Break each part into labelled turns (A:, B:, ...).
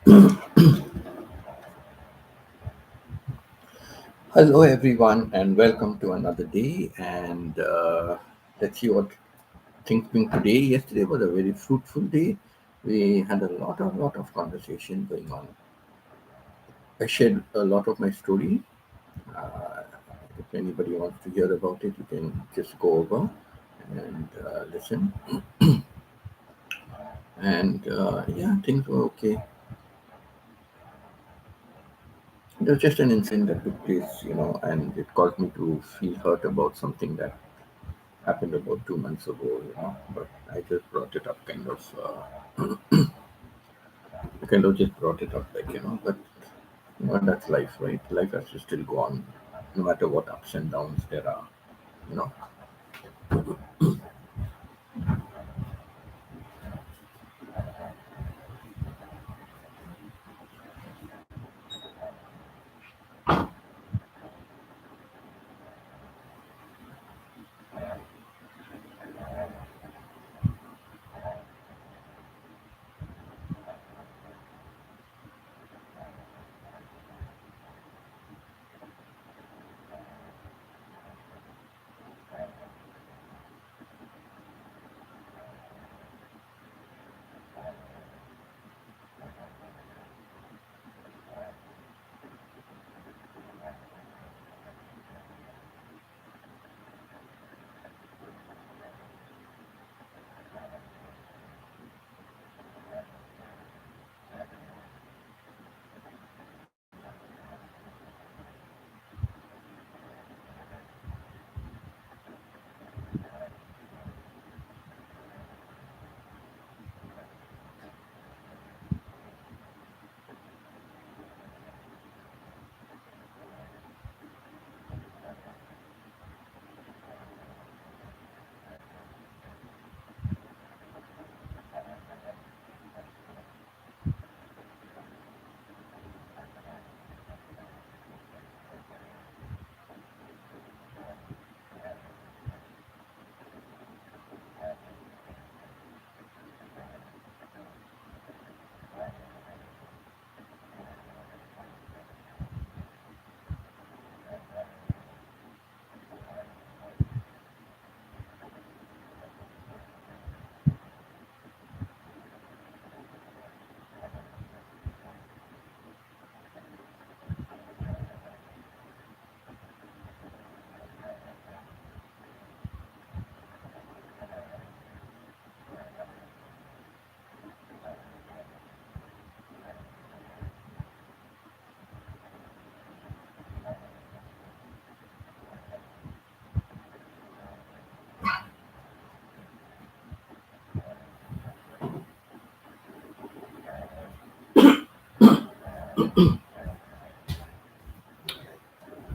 A: Hello, everyone, and welcome to another day. And let's see what things been today. Yesterday was a very fruitful day. We had a lot of conversation going on. I shared a lot of my story. Uh, if anybody wants to hear about it, you can just go over and listen. And yeah, things were okay. It was just an incident that took place, and it caused me to feel hurt about something that happened about 2 months ago. But I just brought it up, kind of just brought it up, but that's life, right? Life has to still go on, no matter what ups and downs there are, you know.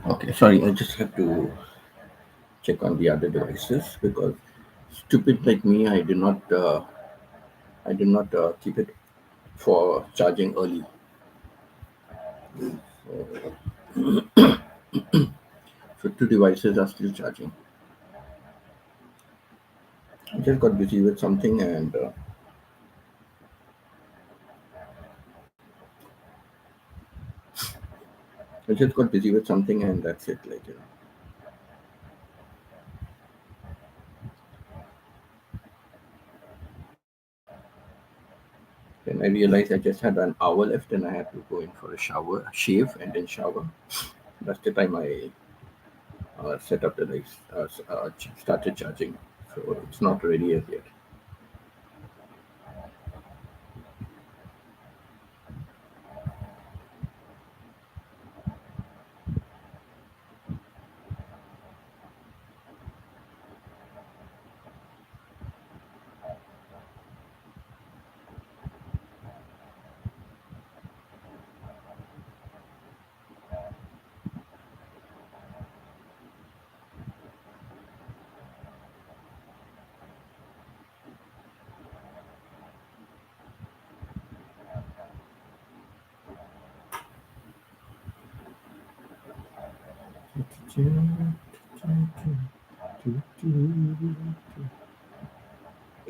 A: Okay, sorry, I just have to check on the other devices because stupid like me, I did not keep it for charging early. So two devices are still charging. I just got busy with something, and I just got busy with something, and that's it. Then I realized I just had an hour left, and I had to go in for a shower, shave, and then shower. That's the time I set up the lights, started charging. So it's not ready as yet.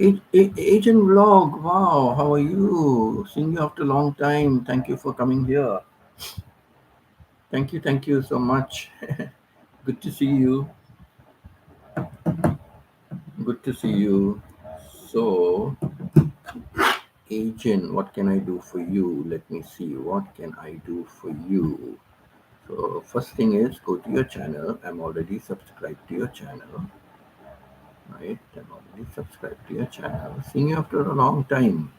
A: Agent Vlog, wow, how are you? Seeing you after a long time. Thank you for coming here. Thank you so much. Good to see you. Good to see you. So, Agent, what can I do for you? Let me see. What can I do for you? So, first thing is go to your channel. I'm already subscribed to your channel. Right? I'm already subscribed to your channel. Seeing you after a long time.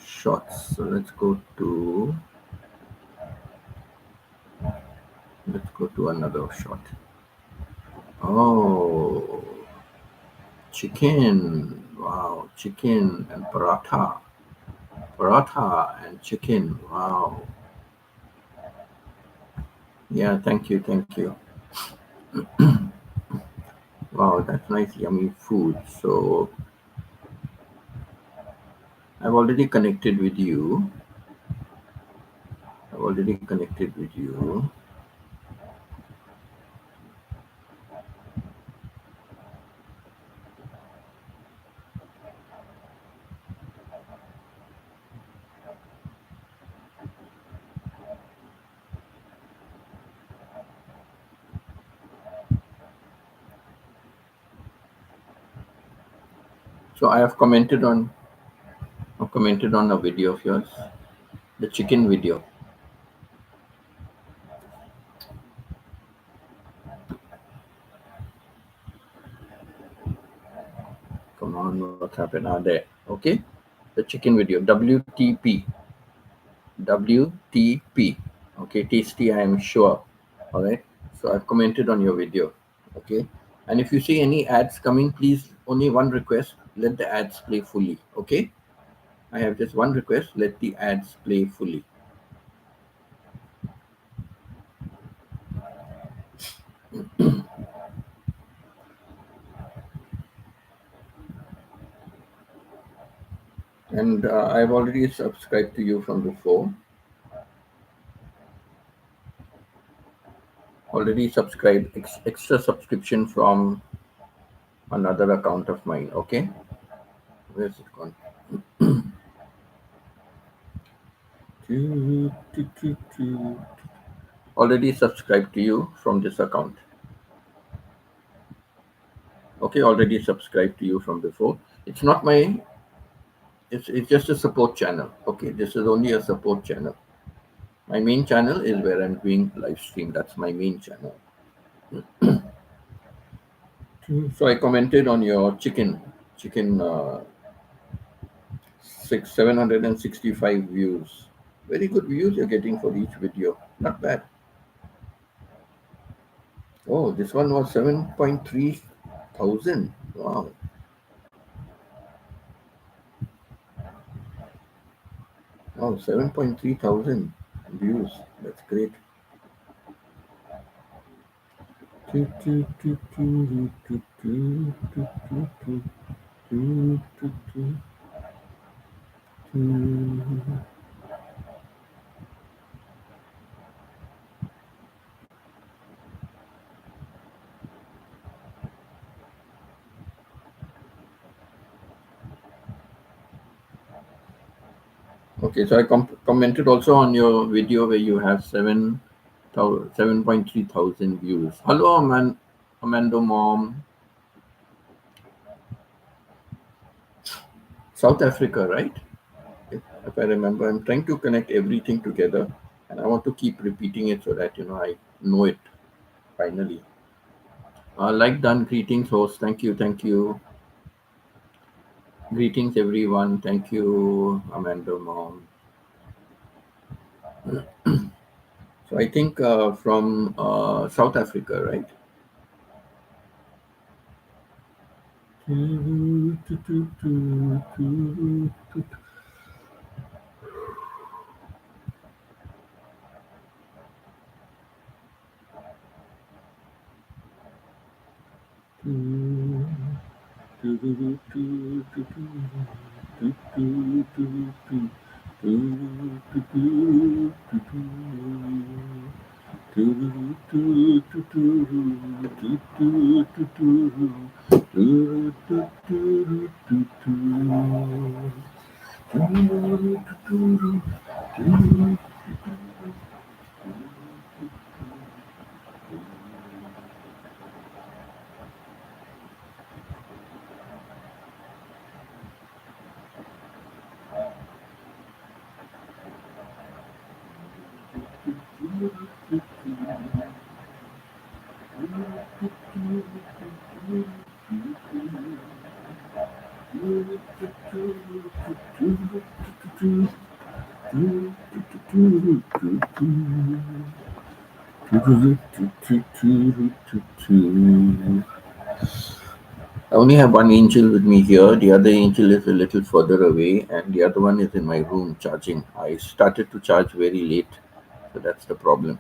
A: Shots. So, let's go to another shot. Oh, chicken. Wow, chicken and paratha. Paratha and chicken. Wow. Yeah, thank you, thank you. Wow, that's nice, yummy food. So I've already connected with you. I've already connected with you. So I've commented on a video of yours, the chicken video. Come on, what's happened? There. Okay. The chicken video. WTP. WTP. Okay, tasty, I am sure. All right. So I've commented on your video. Okay. And if you see any ads coming, please, only one request, let the ads play fully. Okay. I have just one request, let the ads play fully. And I've already subscribed to you from before. Already subscribed, extra subscription from another account of mine. Okay. Where's it gone? Already subscribed to you from this account. Okay, already subscribed to you from before. It's not my, it's just a support channel. Okay, this is only a support channel. My main channel is where I'm doing live stream. That's my main channel. So I commented on your chicken 765 views. Very good views you're getting for each video. Not bad. Oh, this one was 7.3 thousand. Wow. Wow, 7.3 thousand views. That's great. Okay, so I commented also on your video where you have 7.3 thousand views. Hello, Amanda Mom. South Africa, right? If I remember, I'm trying to connect everything together, and I want to keep repeating it so that I know it finally. Like done. Greetings, host. Thank you, thank you. Greetings, everyone. Thank you, Amanda Mom. So I think from South Africa, right? I only have one angel with me here. The other angel is a little further away, and the other one is in my room charging. I started to charge very late, so that's the problem.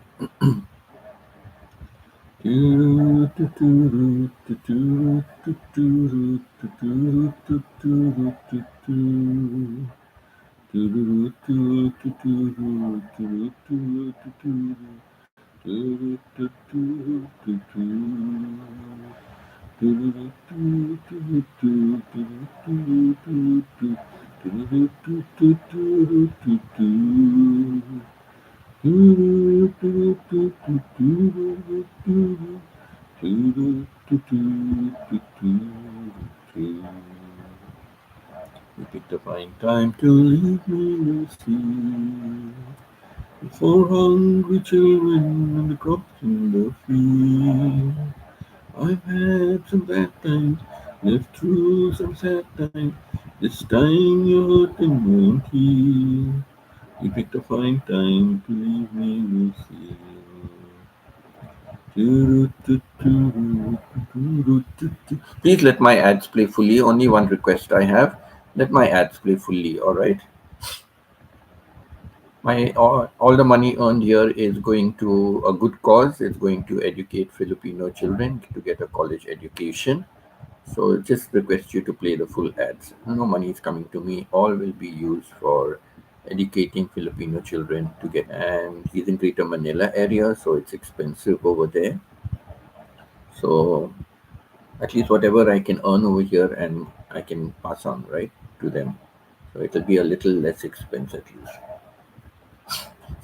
A: You picked a fine time to leave me, Lucy. For hungry children and the crops in the field. I've had some bad times, lived through some sad times. This time you're hurting won't heal. You picked a fine time to leave me, Lucy. Please let my ads play fully. Only one request I have. Let my ads play fully, alright? All the money earned here is going to a good cause. It's going to educate Filipino children to get a college education. So just request you to play the full ads. No money is coming to me. All will be used for educating Filipino children to get. And he's in Greater Manila area, so it's expensive over there. So at least whatever I can earn over here, and I can pass on right to them. So it'll be a little less expense at least.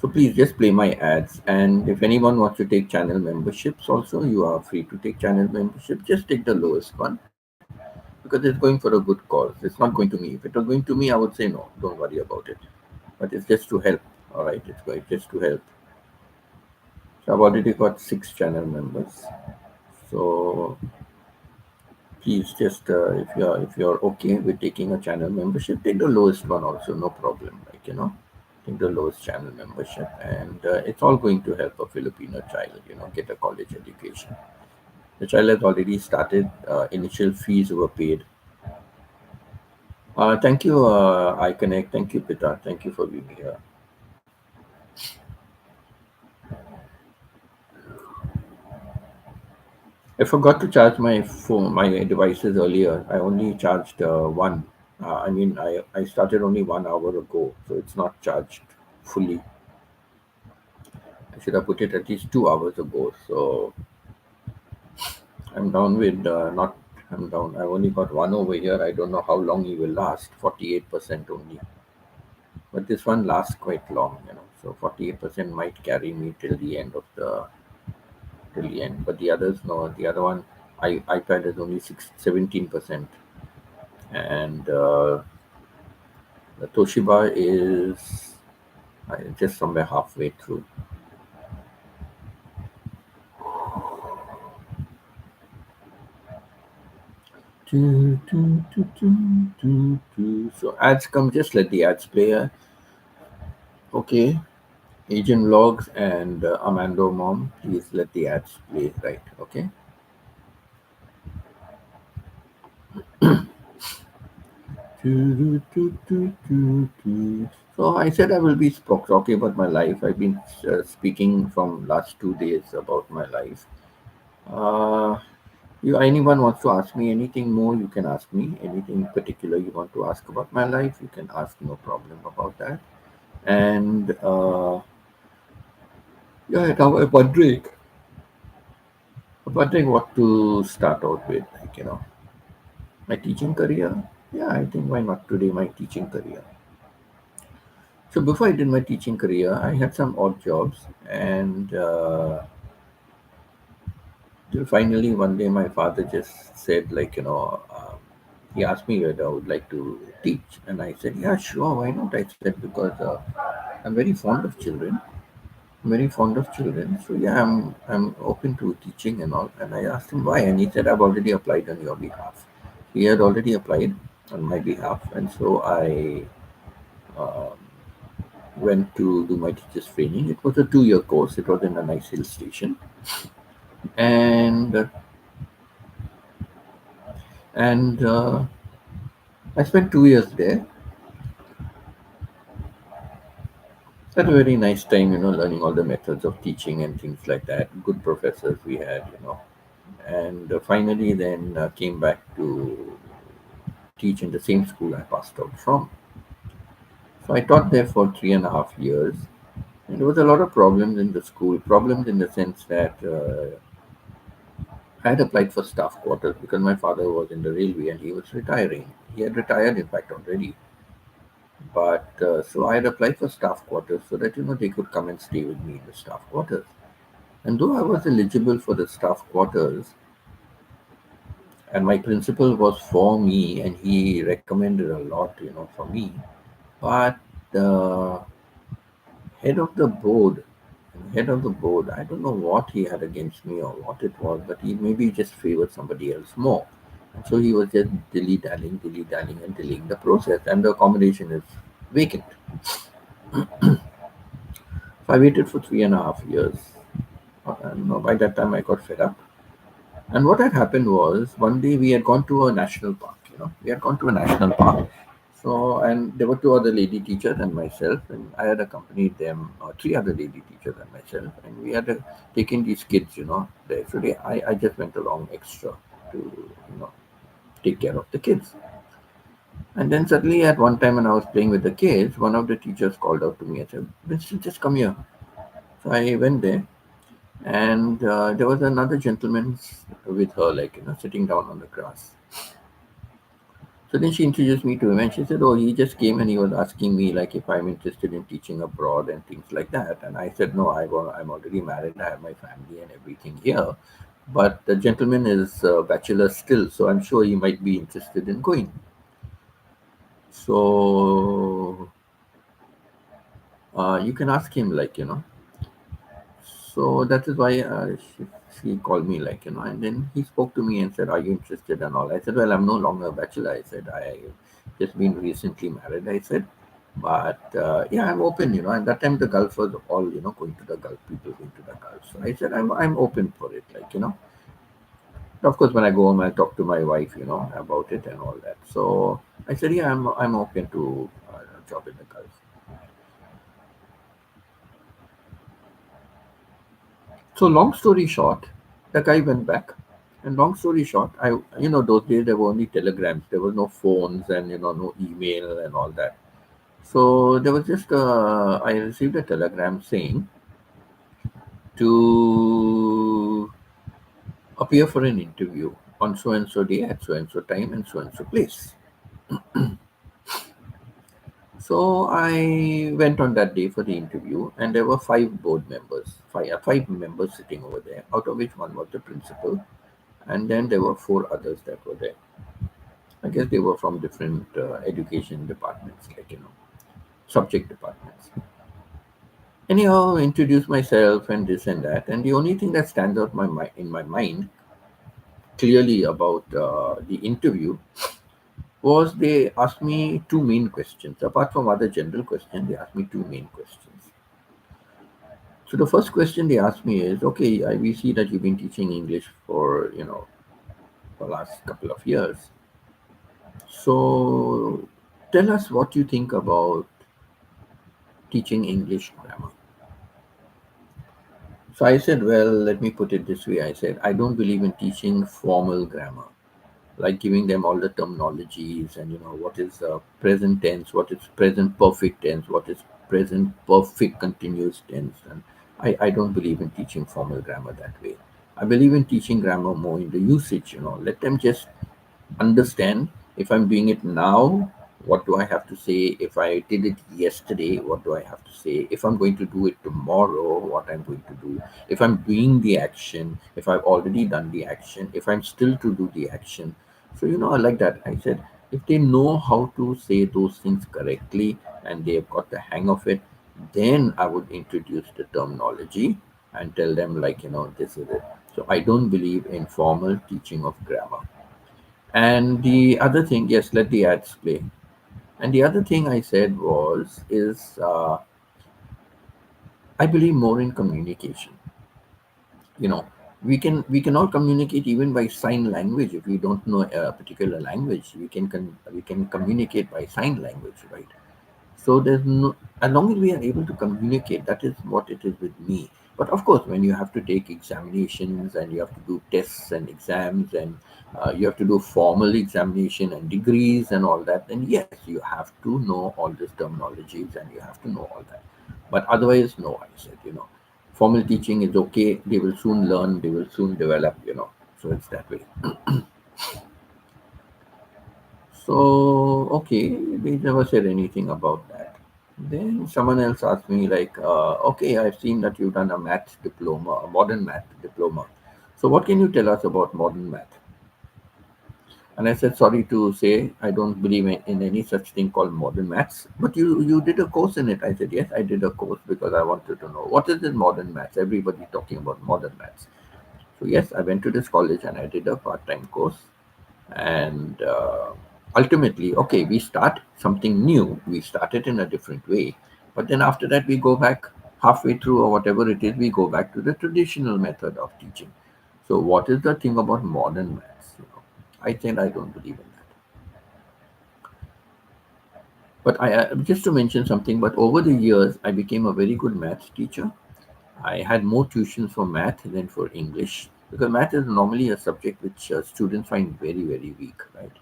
A: So please just play my ads. And if anyone wants to take channel memberships also, you are free to take channel membership. Just take the lowest one because it's going for a good cause. It's not going to me. If it was going to me, I would say no, don't worry about it. But it's just to help. All right, it's going just to help. So I've already got 6 channel members. So please just if you're okay with taking a channel membership, take the lowest one also, no problem. Take the lowest channel membership, and it's all going to help a Filipino child, get a college education. The child has already started. Initial fees were paid. Thank you, iConnect. Thank you, Pita. Thank you for being here. I forgot to charge my phone, my devices earlier. I only charged one. I started only 1 hour ago, so it's not charged fully. I should have put it at least 2 hours ago. So I'm down with not. I'm down. I only got one over here. I don't know how long he will last. 48% only, but this one lasts quite long. So 48% might carry me till the end. But the others, no. The other one, iPad is only 17%, and the Toshiba is just somewhere halfway through. So ads come, just let the ads play. Okay, Agent Logs and Amando Mom, please let the ads play, right? Okay. So I said I will be talking about my life. I've been speaking from last 2 days about my life. Anyone wants to ask me anything more, you can ask me. Anything particular you want to ask about my life, you can ask, no problem about that. And now I'm wondering what to start out with, my teaching career. Yeah, I think why not today, my teaching career. So before I did my teaching career, I had some odd jobs, and till finally one day my father just said, like, he asked me whether I would like to teach, and I said, yeah, sure, why not? I said, because I'm very fond of children, very fond of children. So yeah, I'm open to teaching and all. And I asked him why, and he said, I've already applied on your behalf. He had already applied on my behalf, and so I um, went to do my teacher's training. It was a 2-year course. It was in a nice hill station, and and I spent 2 years there. Had a very nice time, learning all the methods of teaching and things like that. Good professors we had, and finally then came back to teach in the same school I passed out from. So I taught there for 3.5 years, and there was a lot of problems in the school. Problems in the sense that I had applied for staff quarters because my father was in the railway and he was retiring. He had retired, in fact, already. But so I had applied for staff quarters so that they could come and stay with me in the staff quarters. And though I was eligible for the staff quarters, and my principal was for me, and he recommended a lot, for me, but the head of the board, I don't know what he had against me or what it was, but he maybe just favored somebody else more. And so he was just dilly dallying, and delaying the process, and the accommodation is vacant. So I waited for 3.5 years. And by that time, I got fed up. And what had happened was one day we had gone to a national park. We had gone to a national park. So, and there were two other lady teachers and myself, and I had accompanied them, three other lady teachers and myself, and we had taken these kids, there. So I just went along extra to, take care of the kids. And then suddenly at one time when I was playing with the kids, one of the teachers called out to me and said, Winston, just come here. So I went there, and there was another gentleman with her, like, sitting down on the grass. So then she introduced me to him, and she said, oh, he just came and he was asking me, like, if I'm interested in teaching abroad and things like that. And I said, no, I'm already married, I have my family and everything here. But the gentleman is a bachelor still, so I'm sure he might be interested in going. So you can ask him, like, So that is why she called me, like, and then he spoke to me and said, are you interested and all? I said, well, I'm no longer a bachelor. I said, I just been recently married, I said. But yeah, I'm open, and that time the Gulf was all, going to the Gulf, people going to the Gulf. So I said, I'm open for it, like, Of course, when I go home, I talk to my wife, about it and all that. So I said, yeah, I'm open to a job in the Gulf. So long story short, the guy went back. And long story short, those days there were only telegrams. There was no phones and, no email and all that. So there was just, I received a telegram saying to appear for an interview on so and so day at so and so time and so place. So I went on that day for the interview, and there were five members sitting over there, out of which one was the principal, and then there were four others that were there. I guess they were from different education departments, like, subject departments. Anyhow, introduced myself and this and that, and the only thing that stands out in my mind clearly about the interview was they asked me two main questions. Apart from other general questions, they asked me two main questions. So the first question they asked me is, okay, we see that you've been teaching English for, the last couple of years. So tell us what you think about teaching English grammar. So I said, well, let me put it this way. I said, I don't believe in teaching formal grammar, like giving them all the terminologies and, what is present tense, what is present perfect tense, what is present perfect continuous tense. And I don't believe in teaching formal grammar that way. I believe in teaching grammar more in the usage, let them just understand if I'm doing it now, What do I have to say? If I did it yesterday, what do I have to say? If I'm going to do it tomorrow, what I'm going to do? If I'm doing the action, if I've already done the action, if I'm still to do the action. So, I like that. I said, if they know how to say those things correctly and they've got the hang of it, then I would introduce the terminology and tell them, like, this is it. So, I don't believe in formal teaching of grammar. And the other thing, yes, let the ads play. And the other thing I said is I believe more in communication. You know, we can all communicate even by sign language. If we don't know a particular language, we can communicate by sign language, right? So there's no, as long as we are able to communicate, that is what it is with me. But of course, when you have to take examinations and you have to do tests and exams and you have to do formal examination and degrees and all that, then yes, you have to know all these terminologies and you have to know all that. But otherwise, no, I said, formal teaching is okay. They will soon learn, they will soon develop, so it's that way. So, okay, they never said anything about that. Then someone else asked me, like, okay, I've seen that you've done a math diploma, a modern math diploma. So, what can you tell us about modern math? And I said, sorry to say, I don't believe in any such thing called modern maths. But you did a course in it. I said, yes, I did a course because I wanted to know what is this modern maths. Everybody talking about modern maths. So yes, I went to this college and I did a part-time course. And ultimately, okay, we start something new. We start it in a different way. But then after that, we go back halfway through or whatever it is, we go back to the traditional method of teaching. So what is the thing about modern maths? I think I don't believe in that. But I just to mention something. But over the years, I became a very good maths teacher. I had more tuitions for math than for English because math is normally a subject which students find very, very weak, right?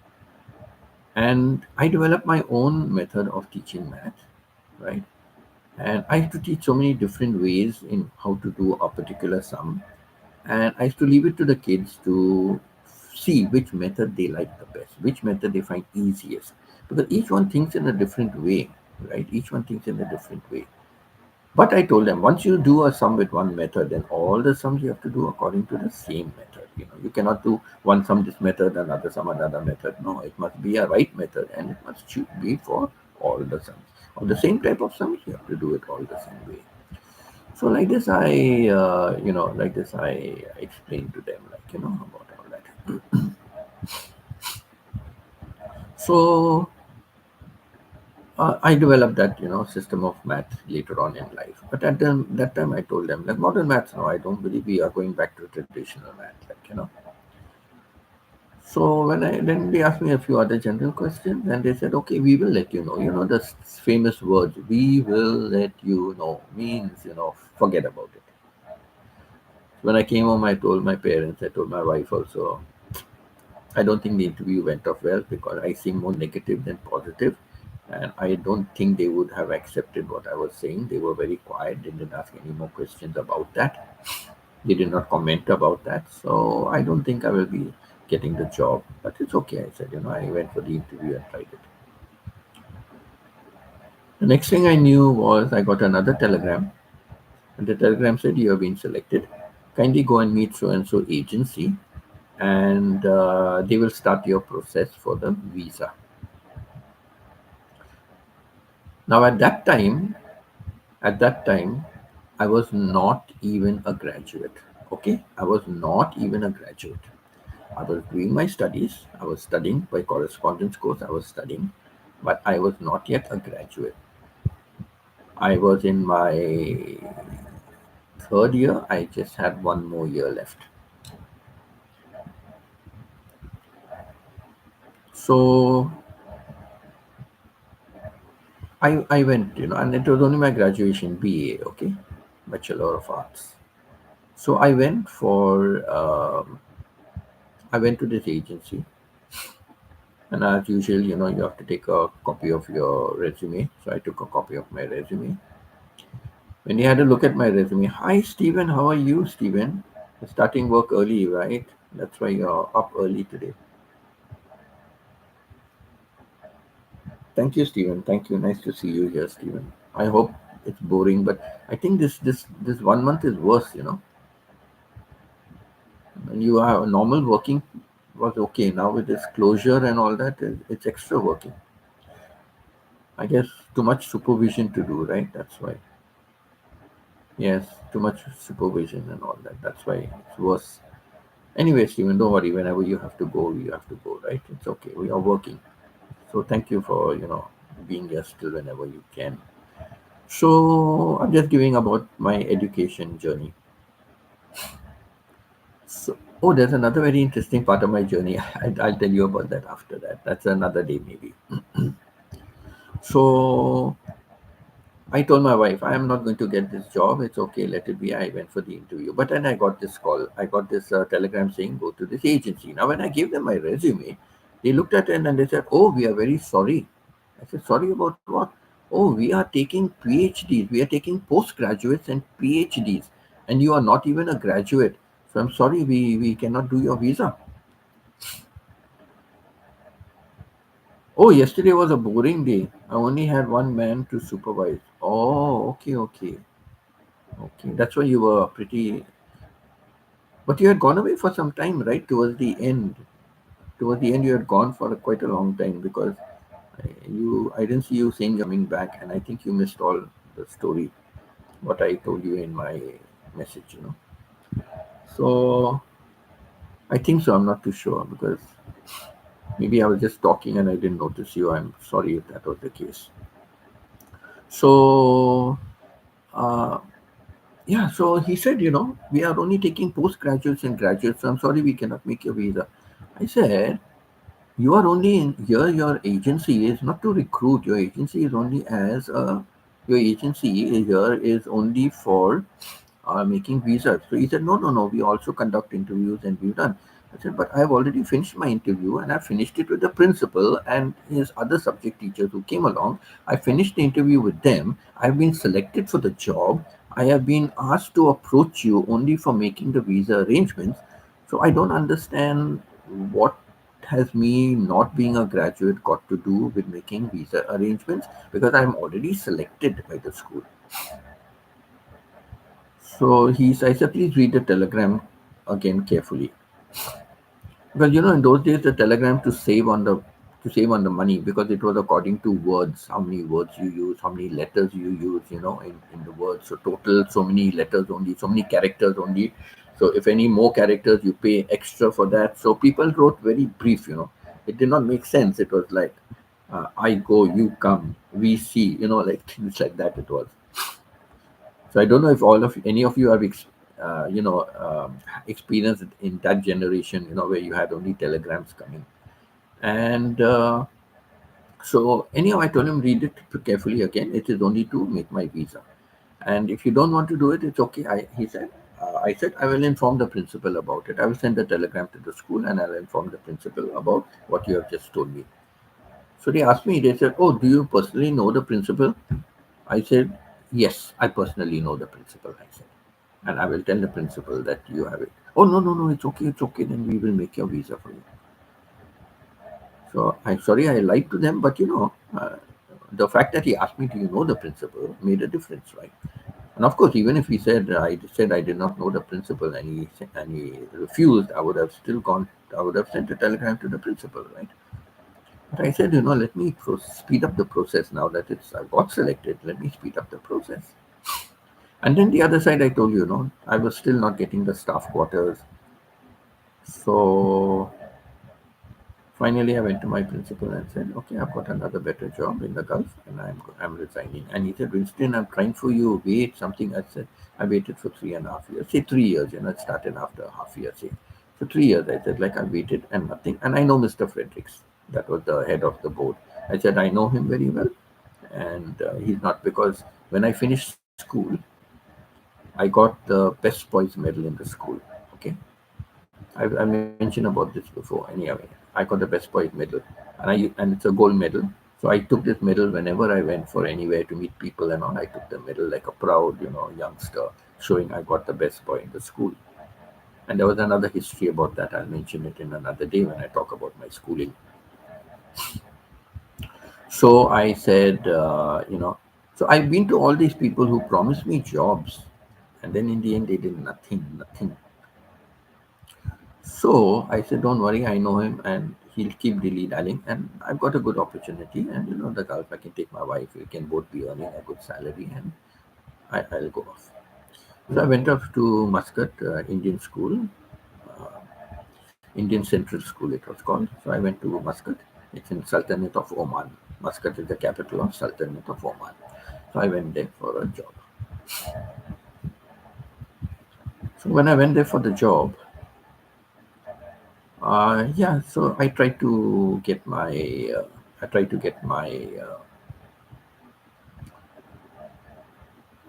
A: And I developed my own method of teaching math, right? And I used to teach so many different ways in how to do a particular sum. And I used to leave it to the kids to see which method they like the best, which method they find easiest. Because each one thinks in a different way, right? Each one thinks in a different way. But I told them once you do a sum with one method, then all the sums you have to do according to the same method. You cannot do one sum this method, another sum another method. No, it must be a right method, and it must be for all the sums. Of the same type of sums, you have to do it all the same way. So like this, I explained to them, like about all that. So I developed that system of math later on in life. But at that time, I told them, like, modern maths, no, I don't believe we are going back to traditional math, like. So when I then they asked me a few other general questions, and they said, okay, we will let you know. The famous words, "we will let you know," means forget about it. When I came home, I told my parents, I told my wife also, I don't think the interview went off well because I seem more negative than positive, and I don't think they would have accepted what I was saying. They were very quiet. They didn't ask any more questions about that. They did not comment about that. So I don't think I will be getting the job. But it's okay. I said, I went for the interview and tried it. The next thing I knew was I got another telegram, and the telegram said, you have been selected. Kindly go and meet so and so agency, and they will start your process for the visa. Now, at that time, I was not even a graduate. Okay, I was not even a graduate. I was doing my studies. I was studying by correspondence course. I was studying, but I was not yet a graduate. I was in my third year. I just had one more year left. So I went, and it was only my graduation BA. Okay, Bachelor of Arts. So I went to this agency, and as usual, you have to take a copy of your resume. So I took a copy of my resume. When he had a look at my resume, hi Stephen, how are you, Stephen? You're starting work early, right? That's why you're up early today. Thank you, Stephen. Thank you. Nice to see you here, Stephen. I hope it's boring, but I think this 1 month is worse. When you are normal working was okay. Now with this closure and all that, it's extra working. I guess too much supervision to do, right? That's why. Yes, too much supervision and all that. That's why it's worse. Anyway, Stephen, don't worry. Whenever you have to go, you have to go, right? It's okay. We are working. So thank you for being here still whenever you can. So I'm just giving about my education journey. So, oh, there's another very interesting part of my journey. I'll tell you about that after that. That's another day, maybe. So, I told my wife, I am not going to get this job. It's okay, let it be. I went for the interview. But then I got this call. I got this telegram saying, go to this agency. Now, when I gave them my resume, they looked at it and they said, oh, we are very sorry. I said, sorry about what? Oh, we are taking PhDs. We are taking postgraduates and PhDs. And you are not even a graduate. So I'm sorry, we cannot do your visa. Oh, yesterday was a boring day. I only had one man to supervise. Oh, okay, okay. Okay, that's why you were pretty. But you had gone away for some time, right? Towards the end. Towards the end, you had gone for quite a long time because I didn't see you saying you're coming back, and I think you missed all the story, what I told you in my message. So I think so. I'm not too sure because maybe I was just talking and I didn't notice you. I'm sorry if that was the case. So uh, yeah, so he said, we are only taking postgraduates and graduates. So I'm sorry, we cannot make your visa. I said, you are only in here. Your agency is not to recruit. Your agency is only your agency here is only for making visas. So he said, no, no, no. We also conduct interviews and we've done. I said, but I've already finished my interview and I finished it with the principal and his other subject teachers who came along. I finished the interview with them. I've been selected for the job. I have been asked to approach you only for making the visa arrangements. So I don't understand what has me not being a graduate got to do with making visa arrangements because I'm already selected by the school. So I said, please read the telegram again carefully. Because in those days the telegram to save on the money because it was according to words, how many words you use, how many letters you use, in the words. So total so many letters only, so many characters only. So if any more characters you pay extra for that. So people wrote very brief. It did not make sense. It was like I go, you come, we see, like things like that it was. So I don't know if any of you have experienced in that generation, where you had only telegrams coming. And so anyhow, I told him read it carefully again. It is only to make my visa, and if you don't want to do it, it's okay. He said. I said I will inform the principal about it. I will send a telegram to the school and I'll inform the principal about what you have just told me. So they asked me. They said, "Oh, do you personally know the principal?" I said, "Yes, I personally know the principal." I said. And I will tell the principal that you have it. Oh, no, no, no, it's okay. Then we will make your visa for you. So I'm sorry I lied to them, but the fact that he asked me, do you know the principal, made a difference, right? And of course, even if he said I did not know the principal and he refused, I would have still gone. I would have sent a telegram to the principal, right? But I said, let me speed up the process now that I got selected. Let me speed up the process. And then the other side, I told you, I was still not getting the staff quarters. So finally, I went to my principal and said, "Okay, I've got another better job in the Gulf, and I'm resigning." And he said, "Winston, I'm trying for you. Wait, something." I said, "I waited for 3.5 years. Say 3 years. It started after a half year. Say so 3 years." I said, "Like I waited and nothing." And I know Mr. Fredericks. That was the head of the board. I said, "I know him very well, and he's not because when I finished school, I got the best boys medal in the school. Okay, I mentioned about this before. Anyway, I got the best boys medal, and it's a gold medal. So I took this medal whenever I went for anywhere to meet people and all. I took the medal like a proud, youngster, showing I got the best boy in the school. And there was another history about that. I'll mention it in another day when I talk about my schooling. So I said, so I've been to all these people who promised me jobs, and then in the end they did nothing, nothing. So I said, don't worry, I know him, and he'll keep dilly-dallying, and I've got a good opportunity, and the Gulf, I can take my wife, we can both be earning a good salary, and I'll go off. So I went off to Muscat Indian School, Indian Central School it was called. So I went to Muscat. It's in Sultanate of Oman. Muscat is the capital of Sultanate of Oman. So I went there for a job. So when I went there for the job, yeah, so I tried to get my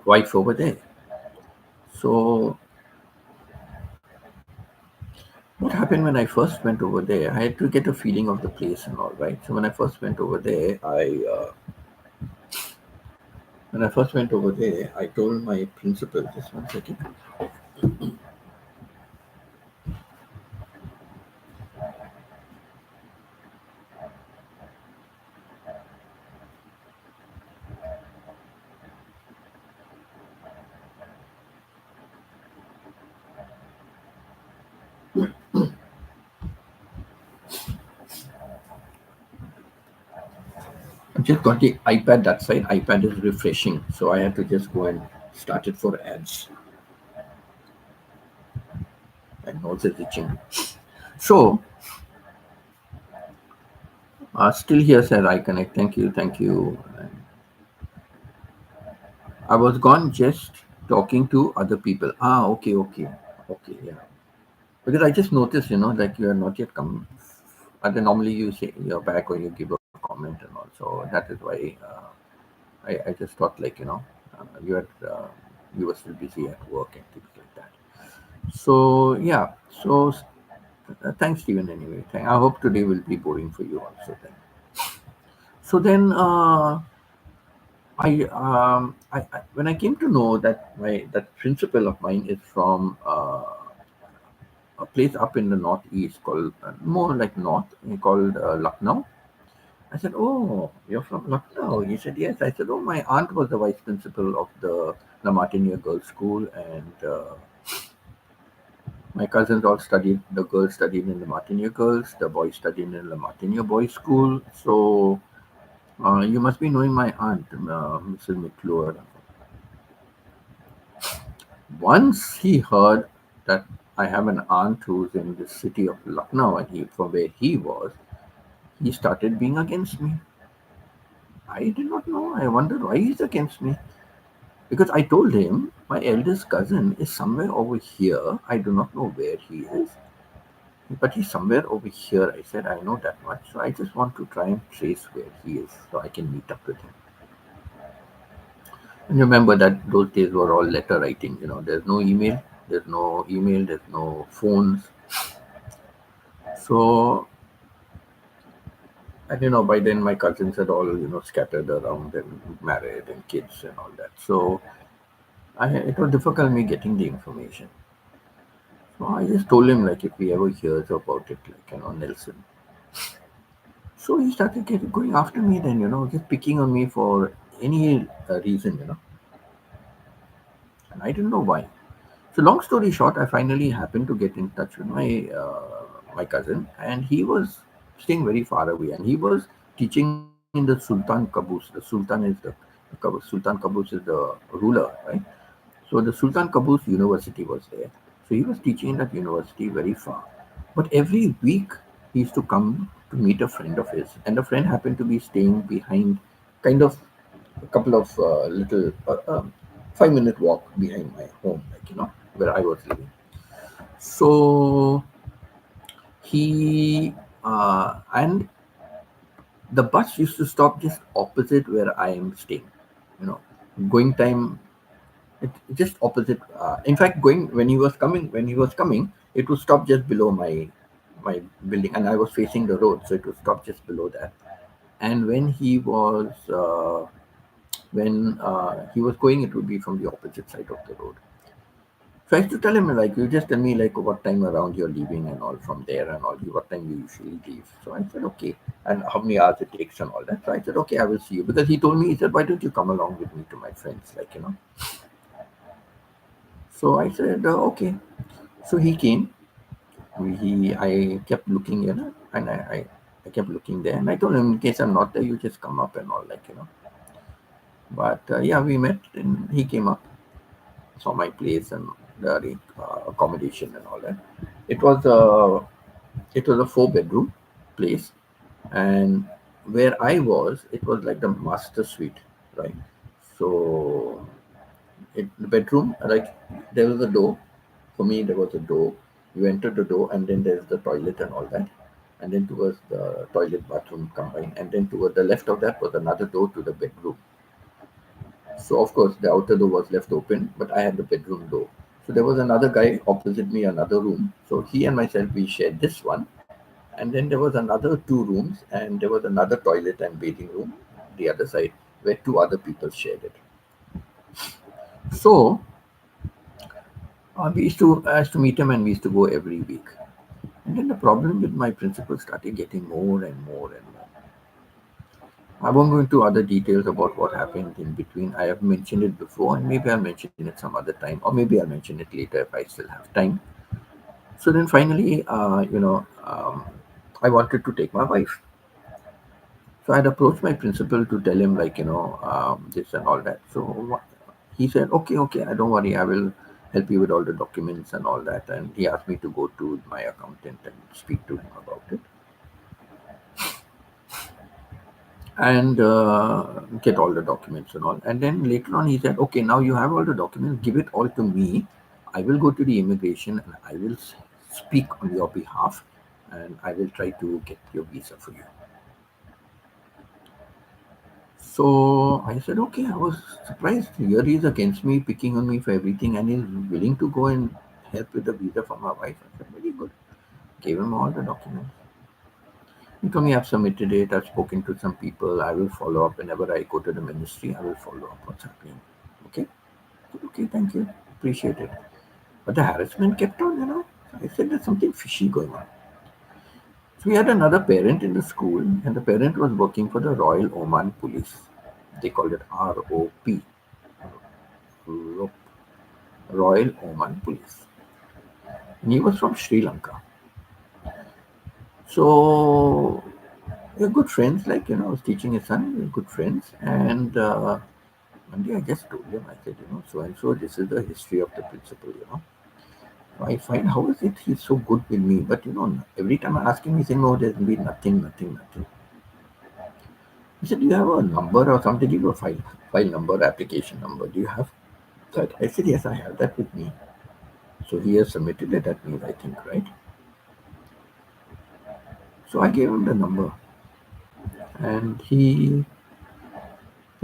A: wife over there. So what happened when I first went over there? I had to get a feeling of the place and all, right? So when I first went over there, I told my principal, just one second. I just got the iPad that side. iPad is refreshing, so I had to just go and start it for ads. And nose is itching. So, still here, said I connect. Thank you, thank you. I was gone just talking to other people. Okay, okay, okay, yeah. Because I just noticed, like you are not yet come. And then normally you say you're back or you give a comment and all. So that is why I just thought like you were still busy at work and things like that. So yeah, so thanks, Stephen. Anyway, I hope today will be boring for you also. Then when I came to know that that principal of mine is from a place up in the northeast called more like north called Lucknow. I said, "Oh, you're from Lucknow." He said, "Yes." I said, "Oh, my aunt was the vice principal of the Martinia Girls' School, and my cousins all studied. The girls studied in the Martinia Girls, the boys studied in the Martinia Boys' School. So you must be knowing my aunt, Mrs. McClure." Once he heard that I have an aunt who's in the city of Lucknow, and from where he was, he started being against me. I did not know. I wondered why he's against me. Because I told him my eldest cousin is somewhere over here. I do not know where he is, but he's somewhere over here. I said, I know that much. So I just want to try and trace where he is so I can meet up with him. And remember that those days were all letter writing. There's no phones. So, and by then my cousins had all, scattered around and married and kids and all that. So it was difficult me getting the information. So I just told him like if he ever hears about it, like Nelson. So he started going after me then, just picking on me for any reason, and I didn't know why. So long story short, I finally happened to get in touch with my cousin, and he was staying very far away, and he was teaching in the Sultan Qaboos. The Sultan is Sultan Qaboos is the ruler, right? So the Sultan Qaboos University was there. So he was teaching in that university very far. But every week he used to come to meet a friend of his, and the friend happened to be staying behind, kind of a couple of little 5-minute walk behind my home, like where I was living. So he and the bus used to stop just opposite where I am staying. You know, going time just opposite. In fact, going when he was coming, it would stop just below my building, and I was facing the road, so it would stop just below that. And when he was going, it would be from the opposite side of the road. So I used to tell him, like, you just tell me, like, what time around you're leaving and all from there and all, what time you usually leave. So I said, okay. And how many hours it takes and all that. So I said, okay, I will see you. Because he told me, he said, why don't you come along with me to my friends, like, you know. So I said, okay. So he came. I kept looking, you know, and I kept looking there. And I told him, in case I'm not there, you just come up and all, like, you know. But yeah, we met and he came up, saw my place and the accommodation and all that. It was a it was a 4 bedroom place, and where I was, it was like the master suite, right? So the bedroom, like, there was a door. For me, there was a door. You enter the door, and then there's the toilet and all that. And then towards the toilet bathroom combined, and then toward the left of that was another door to the bedroom. So of course the outer door was left open, but I had the bedroom door. So there was another guy opposite me, another room. So he and myself, we shared this one, and then there was another 2 rooms, and there was another toilet and bathing room the other side where 2 other people shared it. So I used to meet him, and we used to go every week. And then the problem with my principal started getting more and more and more. I won't go into other details about what happened in between. I have mentioned it before, and maybe I'll mention it some other time, or maybe I'll mention it later if I still have time. So then finally, I wanted to take my wife. So I had approached my principal to tell him, like, this and all that. So he said, okay, I don't worry, I will help you with all the documents and all that. And he asked me to go to my accountant and speak to him about it and get all the documents and all. And then later on, he said, okay, now you have all the documents, give it all to me. I will go to the immigration and I will speak on your behalf, and I will try to get your visa for you. So I said, okay. I was surprised. Here he is against me, picking on me for everything, and he's willing to go and help with the visa for my wife. I said, very good. Gave him all the documents. He told me, I've submitted it, I've spoken to some people, I will follow up whenever I go to the ministry, I will follow up what's happening. Okay? I said, okay, thank you. Appreciate it. But the harassment kept on, you know. I said, there's something fishy going on. So we had another parent in the school, and the parent was working for the Royal Oman Police. They called it ROP, Royal Oman Police. And he was from Sri Lanka. So we're good friends, like, I was teaching his son, we're good friends. And one day I just told him, I said, so and so, this is the history of the principal. I find, how is it he's so good with me? But, every time I ask him, he said, no, there's been nothing, nothing, nothing. He said, do you have a number or something? Give you a file number, application number. Do you have that? I said, yes, I have that with me. So he has submitted it, that means, I think, right? So I gave him the number, and he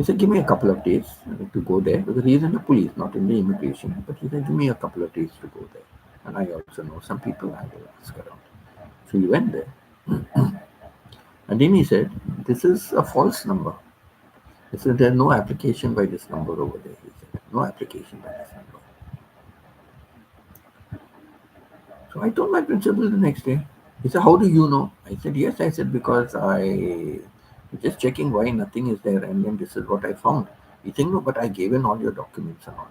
A: said, give me a couple of days to go there, because he's in the police, not in the immigration. But he said, give me a couple of days to go there. And I also know some people, I will ask around. So he went there. And then he said, this is a false number. He said, there's no application by this number over there. He said, no application by this number. So I told my principal the next day. He said, how do you know? I said, yes. I said, because I was just checking why nothing is there, and then this is what I found. He said, no, but I gave in all your documents and all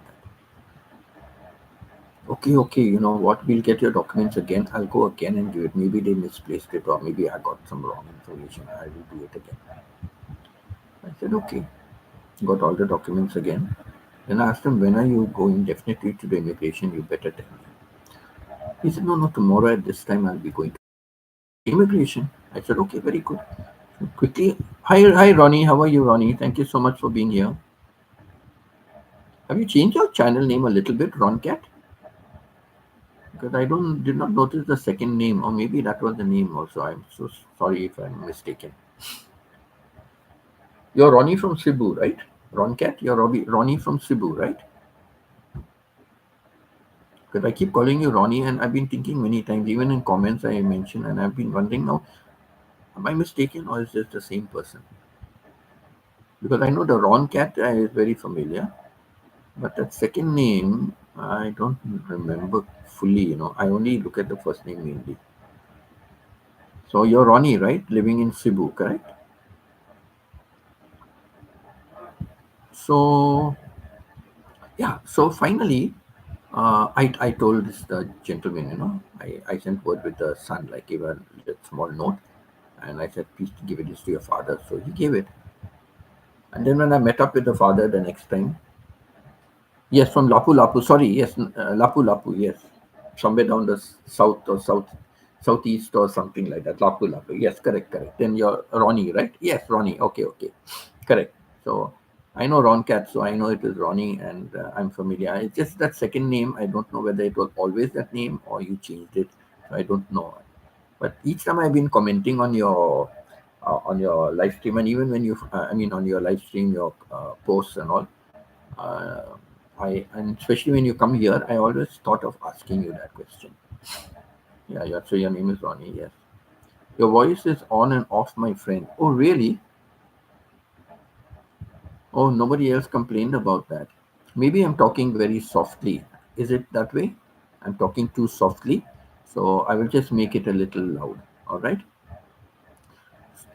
A: that. Okay, you know what? We'll get your documents again. I'll go again and give it. Maybe they misplaced it, or maybe I got some wrong information. I will do it again. I said, okay. Got all the documents again. Then I asked him, when are you going definitely to the immigration? You better tell me. He said, no, no, tomorrow at this time I'll be going to immigration. I said, okay, very good. So quickly, hi, Ronnie. How are you, Ronnie? Thank you so much for being here. Have you changed your channel name a little bit, Ron Cat? Because I did not notice the second name, or maybe that was the name also. I'm so sorry if I'm mistaken. You're Ronnie from Cebu, right? Ron Cat, you're Ronnie from Cebu, right? Because I keep calling you Ronnie, and I've been thinking many times, even in comments I mentioned, and I've been wondering now, am I mistaken or is this the same person? Because I know the Ron Cat is very familiar, but that second name, I don't remember fully, I only look at the first name mainly. So you're Ronnie, right? Living in Cebu, correct? So yeah, so finally, I told this gentleman, I sent word with the son, like gave a small note, and I said, please give it this to your father. So he gave it. And then when I met up with the father the next time, yes, from Lapu Lapu. Sorry, yes, Lapu Lapu. Yes, somewhere down the south or southeast or something like that. Lapu Lapu. Yes, correct, correct. Then you're Ronnie, right? Yes, Ronnie. Okay, okay, correct. So I know Ron Cat, so I know it is Ronnie, and I'm familiar. It's just that second name. I don't know whether it was always that name or you changed it. So I don't know. But each time I've been commenting on your live stream, and even when you, I mean, on your live stream, your posts and all. Uh, and especially when you come here, I always thought of asking you that question. Yeah, so your name is Ronnie. Yes, your voice is on and off, my friend. Oh, really? Oh, nobody else complained about that. Maybe I'm talking very softly. Is it that way? I'm talking too softly, so I will just make it a little loud. All right.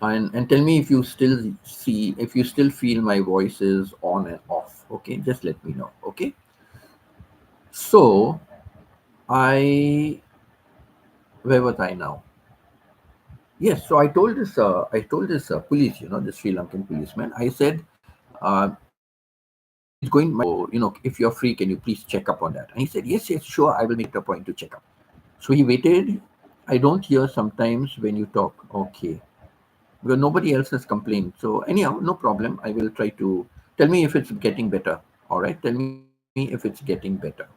A: And tell me if you still feel my voice is on and off. Okay, just let me know. Okay. So I where was I now? Yes, so I told this police, the Sri Lankan policeman. I said, he's going. If you're free, can you please check up on that? And he said, yes, yes, sure, I will make it a point to check up. So he waited. I don't hear sometimes when you talk. Okay, because nobody else has complained. So anyhow, no problem. I will try to tell me if it's getting better. All right, tell me if it's getting better.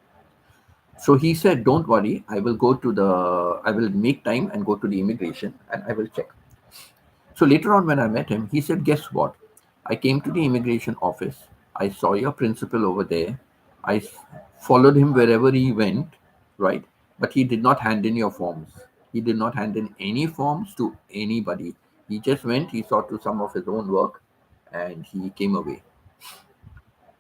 A: So he said, don't worry. I will make time and go to the immigration and I will check. So later on, when I met him, he said, guess what? I came to the immigration office. I saw your principal over there. I followed him wherever he went, right? But he did not hand in your forms. He did not hand in any forms to anybody. He just went, he saw to some of his own work, and he came away.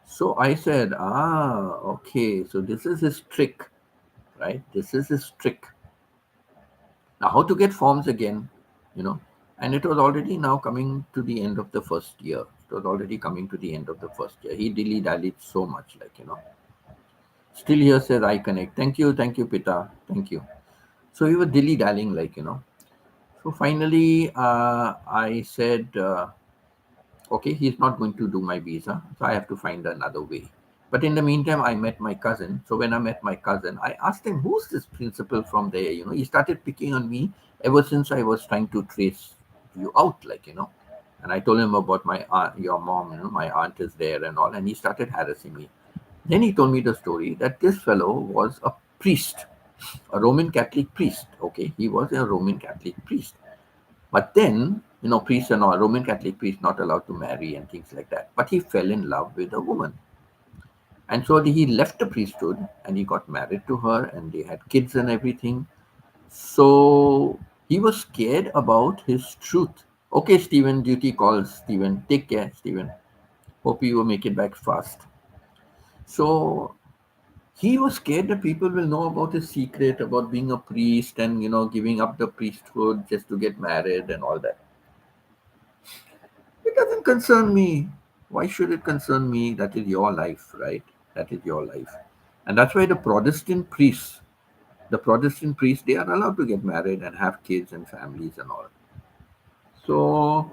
A: So I said, okay, so this is his trick, right? This is his trick. Now, how to get forms again, you know? And it was already now coming to the end of the first year. It was already coming to the end of the first year. He dilly dallied so much, Still here says I connect. Thank you, Pita. Thank you. So we were dilly dallying, So finally, I said, okay, he's not going to do my visa, so I have to find another way. But in the meantime, I met my cousin. So when I met my cousin, I asked him, who's this principal from there? He started picking on me ever since I was trying to trace you out, And I told him about my aunt, your mom, my aunt is there and all, and he started harassing me. Then he told me the story that this fellow was a priest, a Roman Catholic priest. Okay, he was a Roman Catholic priest. But then, priests and all, Roman Catholic priests not allowed to marry and things like that. But he fell in love with a woman. And so he left the priesthood and he got married to her and they had kids and everything. So he was scared about his truth. Okay, Stephen, duty calls. Stephen, take care, Stephen. Hope you will make it back fast. So he was scared that people will know about his secret about being a priest and, giving up the priesthood just to get married and all that. It doesn't concern me. Why should it concern me? That is your life, right? That is your life. And that's why the Protestant priests, they are allowed to get married and have kids and families and all. So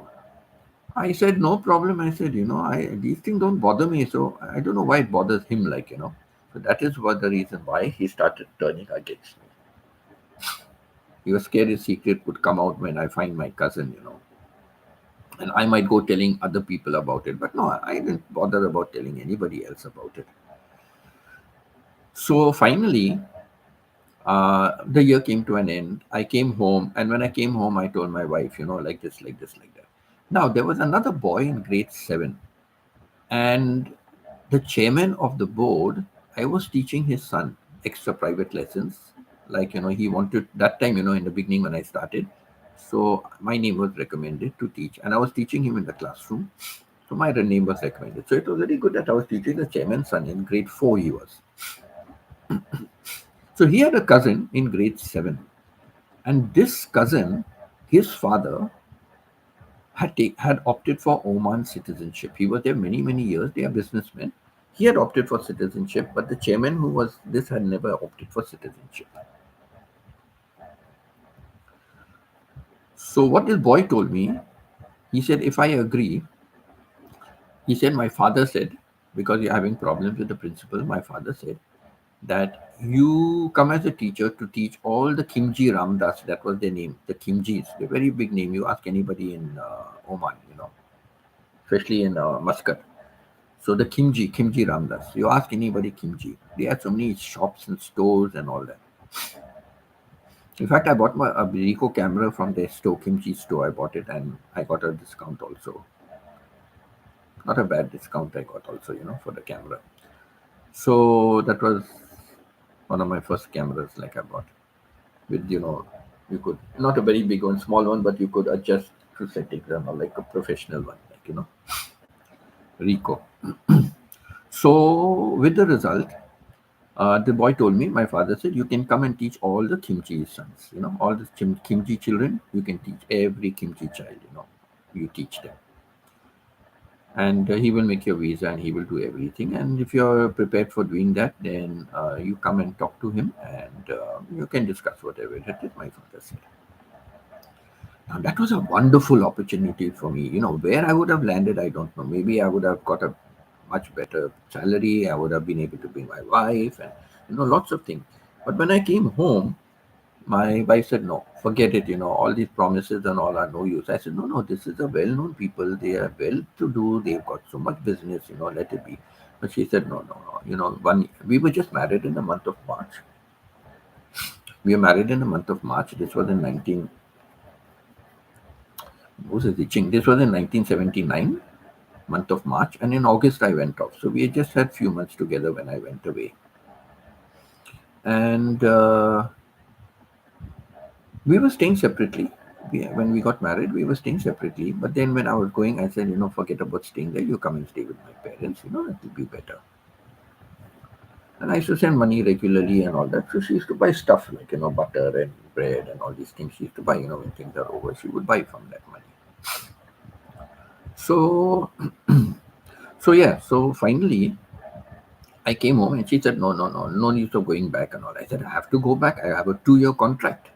A: I said, no problem. I said, these things don't bother me. So I don't know why it bothers him, So that is what the reason why he started turning against me. He was scared his secret would come out when I find my cousin. And I might go telling other people about it. But no, I didn't bother about telling anybody else about it. So finally, the year came to an end. I came home, and when I came home, I told my wife, like this, like this, like that. Now, there was another boy in grade 7, and the chairman of the board, I was teaching his son extra private lessons. He wanted that time, in the beginning when I started. So my name was recommended to teach, and I was teaching him in the classroom. So my name was recommended. So it was very good that I was teaching the chairman's son in grade 4, he was. So he had a cousin in grade 7. And this cousin, his father, had opted for Oman citizenship. He was there many, many years. They are businessmen. He had opted for citizenship, but the chairman who was this had never opted for citizenship. So what this boy told me, he said, if I agree, he said, my father said, because you're having problems with the principal, my father said that you come as a teacher to teach all the Kimji Ramdas, that was their name, the Kimjis, the very big name. You ask anybody in Oman, especially in Muscat. So the Kimji Ramdas, you ask anybody Kimji. They had so many shops and stores and all that. In fact, I bought a Ricoh camera from their store, Kimchi store. I bought it and I got a discount also. Not a bad discount I got also, for the camera. So that was one of my first cameras like I bought. With, you could, not a very big one, small one, but you could adjust to settings and all, like a professional one, Ricoh. So with the result, the boy told me, my father said, you can come and teach all the Kimchi sons, all the Kimchi children, you can teach every Kimchi child, you teach them. And he will make your visa and he will do everything. And if you're prepared for doing that, then you come and talk to him and you can discuss whatever it is, my father said. Now, that was a wonderful opportunity for me. Where I would have landed, I don't know. Maybe I would have got a much better salary. I would have been able to bring my wife and, lots of things. But when I came home, my wife said, no, forget it. All these promises and all are no use. I said, no, this is a well-known people. They are well-to-do. They've got so much business, let it be. But she said, no. We were just married in the month of March. We were married in the month of March. This was in 1979, month of March, and in August I went off. So we had just had few months together when I went away. And we were staying separately. When we got married, we were staying separately. But then when I was going, I said, forget about staying there. You come and stay with my parents. That will be better. And I used to send money regularly and all that. So she used to buy stuff like, butter and bread and all these things. She used to buy, when things are over, she would buy from that money. So, so finally, I came home and she said, no need of going back and all. I said, I have to go back. I have a 2-year contract.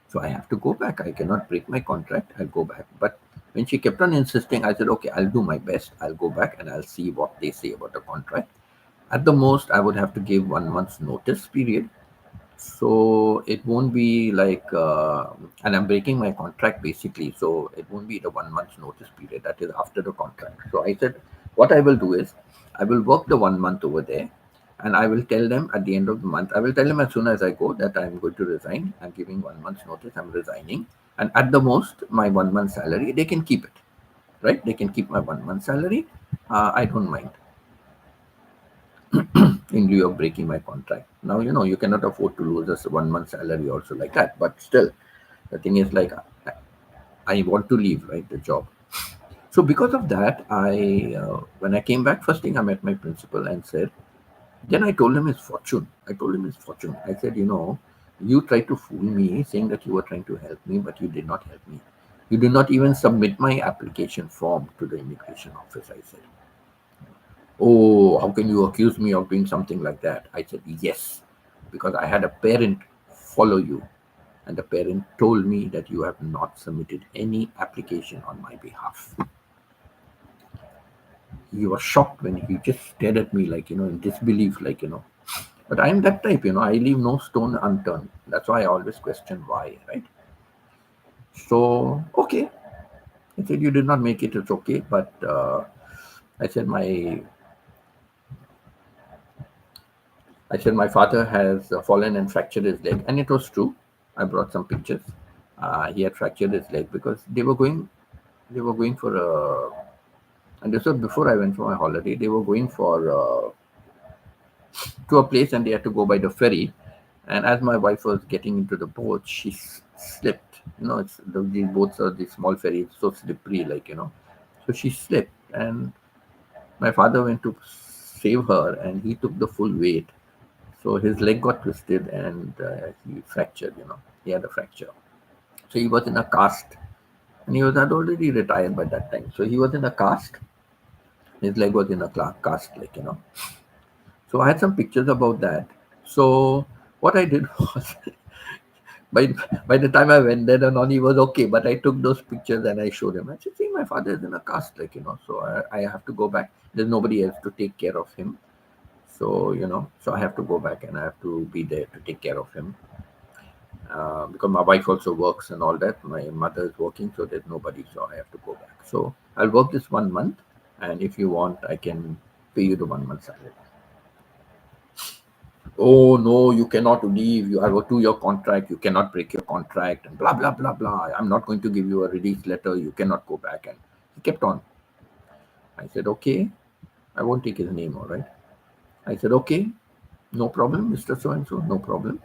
A: So I have to go back. I cannot break my contract. I'll go back. But when she kept on insisting, I said, okay, I'll do my best. I'll go back and I'll see what they say about the contract. At the most, I would have to give 1 month's notice period. So it won't be like, and I'm breaking my contract basically. So it won't be the 1 month's notice period. That is after the contract. So I said, what I will do is, I will work the 1 month over there. And I will tell them at the end of the month, I will tell them as soon as I go that I'm going to resign. I'm giving 1 month's notice, I'm resigning. And at the most, my 1 month salary, they can keep it, right? They can keep my 1 month salary. I don't mind in lieu of breaking my contract. Now, you cannot afford to lose a 1 month salary also like that. But still, the thing is like, I want to leave, right, the job. So because of that, when I came back, first thing I met my principal and said, then I told him his fortune. I said, you tried to fool me saying that you were trying to help me, but you did not help me. You did not even submit my application form to the immigration office, I said. Oh, how can you accuse me of doing something like that? I said, yes, because I had a parent follow you. And the parent told me that you have not submitted any application on my behalf. He was shocked when he just stared at me like, in disbelief, like, But I'm that type, I leave no stone unturned. That's why I always question why, right? So, okay. I said, you did not make it, it's okay. But I said, my father has fallen and fractured his leg. And it was true. I brought some pictures. He had fractured his leg because they were going for a, and this was before I went for my holiday. They were going for to a place and they had to go by the ferry. And as my wife was getting into the boat, she slipped. These boats are these small ferries, so slippery, like, So she slipped, and my father went to save her, and he took the full weight. So his leg got twisted and he fractured. He had a fracture. So he was in a cast, and he had already retired by that time. So he was in a cast. His leg was in a cast, So I had some pictures about that. So what I did was, by by the time I went there and on, he was okay. But I took those pictures and I showed him. I said, "See, my father is in a cast, So I have to go back. There's nobody else to take care of him. So I have to go back and I have to be there to take care of him, because my wife also works and all that. My mother is working, so there's nobody. So I have to go back. So I'll work this 1 month, and if you want, I can pay you the 1 month salary." "Oh no, you cannot leave. You have a 2-year contract. You cannot break your contract, and blah blah blah blah. I'm not going to give you a release letter. You cannot go back." And he kept on. I said, "Okay, I won't take his name, all right." I said, "Okay, no problem, Mr. So and so, no problem.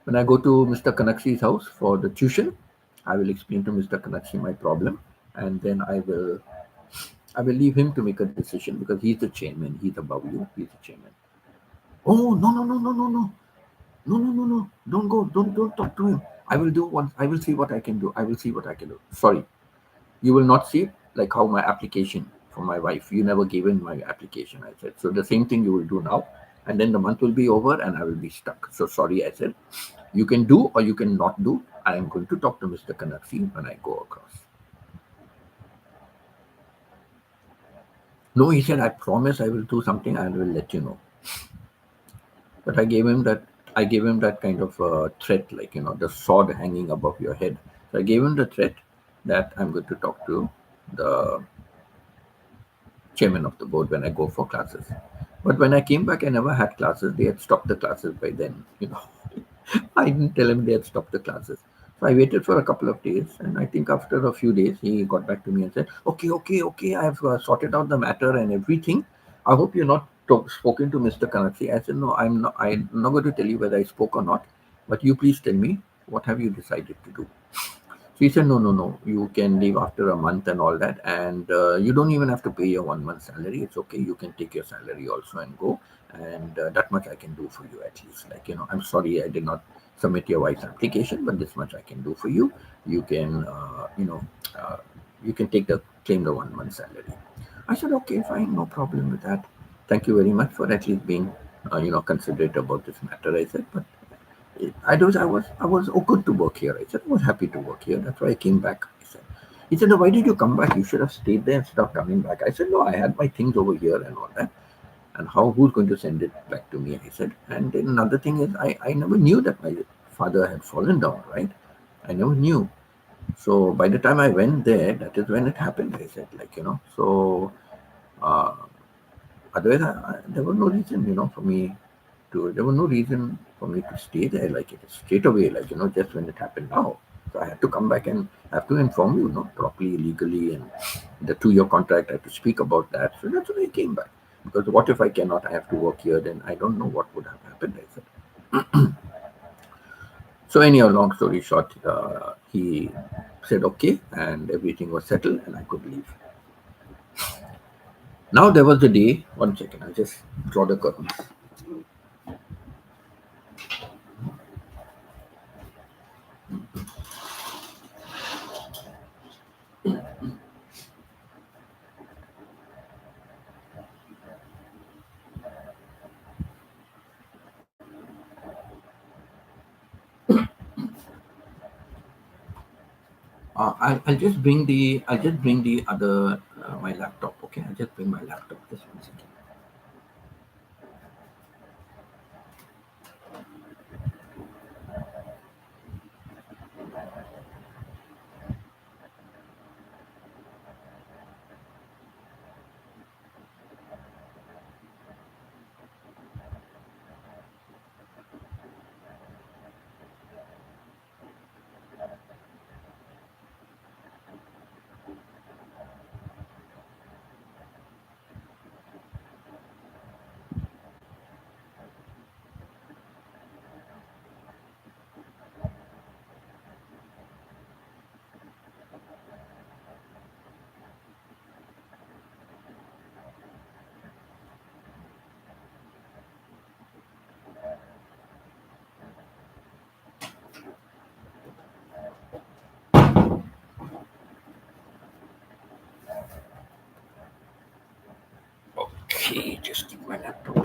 A: When I go to Mr. Kanaksi's house for the tuition, I will explain to Mr. Kanaksi my problem, and then I will leave him to make a decision because he's the chairman. He's above you. He's the chairman." "Oh no no no no no no no no no no! Don't go! Don't talk to him. I will do what I will see what I can do. I will see what I can do. Sorry, you will not see it, like how my application for my wife. You never gave in my application." I said, "So the same thing you will do now, and then the month will be over and I will be stuck. So sorry," I said. "You can do or you can not do. I am going to talk to Mr. Kanaksi when I go across." "No," he said, "I promise I will do something. I will let you know." But I gave him that kind of threat, like the sword hanging above your head. So I gave him the threat that I'm going to talk to the chairman of the board when I go for classes. But when I came back, I never had classes. They had stopped the classes by then. I didn't tell him they had stopped the classes. So I waited for a couple of days, and I think after a few days, he got back to me and said, "Okay, okay, okay, I have sorted out the matter and everything. I hope you're not spoken to Mr. Kanaksi." I said, "No, I'm not. I'm not going to tell you whether I spoke or not, but you please tell me, what have you decided to do?" So he said, "No, no, no. You can leave after a month and all that, and you don't even have to pay your 1 month salary. It's okay. You can take your salary also and go. And that much I can do for you at least. I'm sorry I did not submit your wife's application, but this much I can do for you. You can, uh, you can claim the 1 month salary." I said, "Okay, fine, no problem with that. Thank you very much for at least being, considerate about this matter." I said, "But I was good to work here." I said, "I was happy to work here. That's why I came back." I said. He said, "No, why did you come back? You should have stayed there instead of coming back." I said, "No, I had my things over here and all that. And who's going to send it back to me?" I said. And then another thing is, I never knew that my father had fallen down, right? I never knew. So by the time I went there, that is when it happened. I said, so uh, otherwise, there was no reason, for me there was no reason for me to stay there like it is straight away, just when it happened now. So I had to come back and have to inform you, properly, legally, and the 2-year contract. I had to speak about that. So that's why I came back. Because what if I cannot? I have to work here. Then I don't know what would have happened. I said. So anyhow, long story short, he said okay, and everything was settled, and I could leave. Now there was the day. One second, I'll just draw the curtains. I'll just bring the other my laptop. Okay, I'll just bring my laptop. Just 1 second.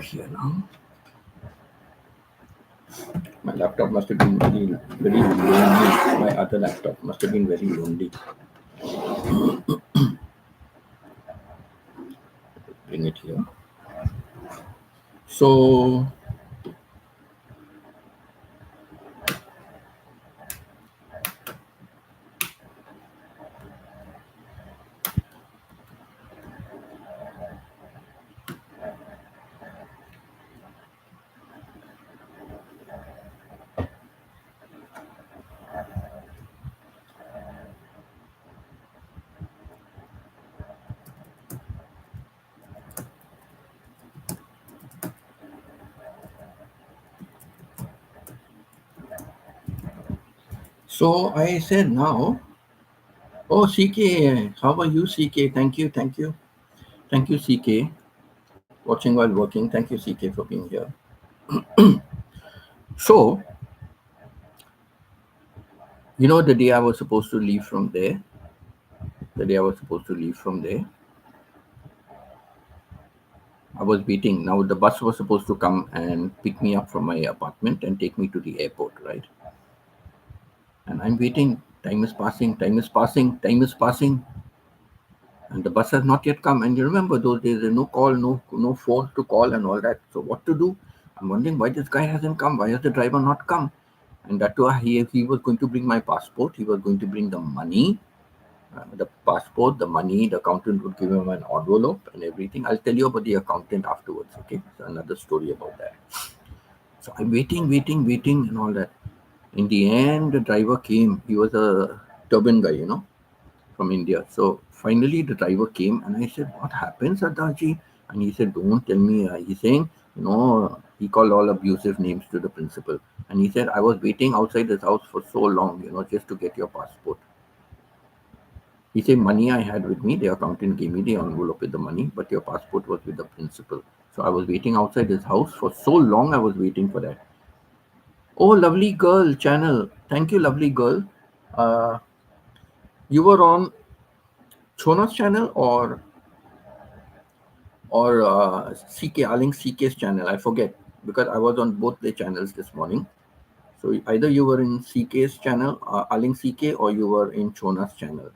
A: here now. My laptop must have been very, very lonely. My other laptop must have been very lonely. Bring it here. So, so I said now, oh, CK, how are you, CK? Thank you, thank you. Thank you, CK. Watching while working. Thank you, CK, for being here. So, the day I was supposed to leave from there, I was waiting. Now, the bus was supposed to come and pick me up from my apartment and take me to the airport, right? And I'm waiting. Time is passing, time is passing, time is passing. And the bus has not yet come. And you remember those days, there's no call, no phone to call and all that. So what to do? I'm wondering why this guy hasn't come. Why has the driver not come? And that too, he was going to bring my passport. He was going to bring the money, the passport, the money. The accountant would give him an envelope and everything. I'll tell you about the accountant afterwards. Okay, so another story about that. So I'm waiting, and all that. In the end, the driver came. He was a turban guy, from India. So finally, the driver came, and I said, "What happened, Sardarji?" And he said, "Don't tell me." He's saying, he called all abusive names to the principal, and he said, "I was waiting outside his house for so long, just to get your passport." He said, "Money I had with me. The accountant gave me the envelope with the money, but your passport was with the principal. So I was waiting outside his house for so long. I was waiting for that." Oh, lovely girl channel. Thank you, lovely girl. Uh, you were on Chona's channel or CK Aling CK's channel. I forget because I was on both the channels this morning. So either you were in CK's channel, Aling CK, or you were in Chona's channel.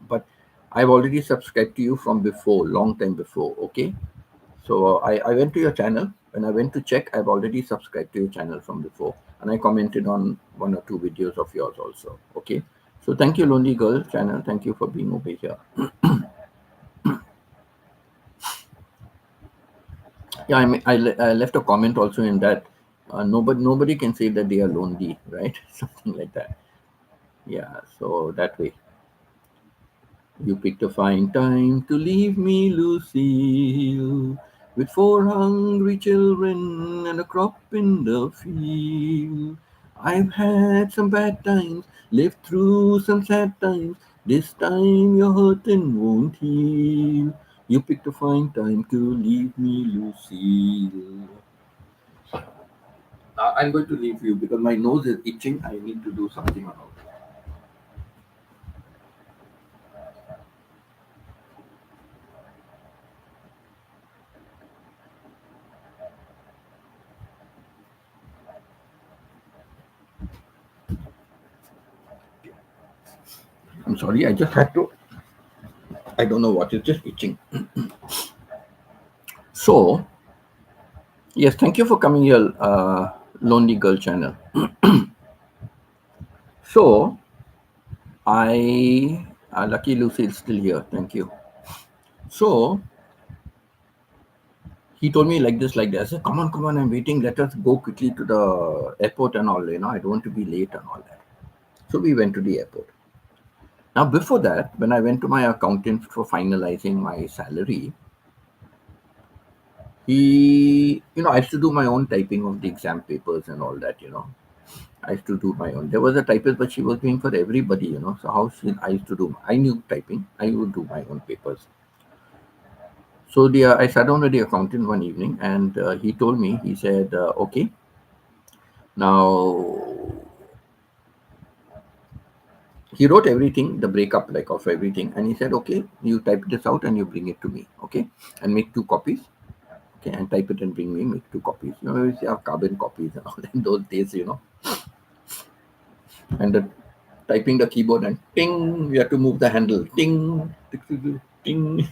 A: But I've already subscribed to you from before, long time before. Okay. So I went to your channel. When I went to check, I've already subscribed to your channel from before, and I commented on one or two videos of yours also. Okay. So thank you, Lonely Girl channel. Thank you for being over here. Yeah, I left a comment also in that nobody can say that they are lonely, right? Something like that. Yeah, so that way. You picked a fine time to leave me, Lucille, with 4 hungry children and a crop in the field. I've had some bad times, lived through some sad times. This time your hurting won't heal. You picked a fine time to leave me, Lucille. I'm going to leave you because my nose is itching. I need to do something about it. I'm sorry, I just had to. I don't know what, it's just itching. So, yes, thank you for coming here, Lonely Girl channel. So, Lucky Lucy is still here. Thank you. So, he told me like this, like that. I said, come on, I'm waiting. Let us go quickly to the airport and all, I don't want to be late and all that. So, we went to the airport. Now, before that, when I went to my accountant for finalizing my salary, I used to do my own typing of the exam papers and all that. I used to do my own. There was a typist, but she was doing for everybody. So I used to do. I knew typing. I would do my own papers. So I sat down with the accountant one evening, and he told me. He said, "Okay, now." He wrote everything, the breakup like of everything, and he said, "Okay, you type this out and you bring it to me, okay, and make 2 copies, okay, and type it and bring me, make 2 copies. We used to have carbon copies and all in those days. And typing the keyboard and ting, we have to move the handle, ting, ting.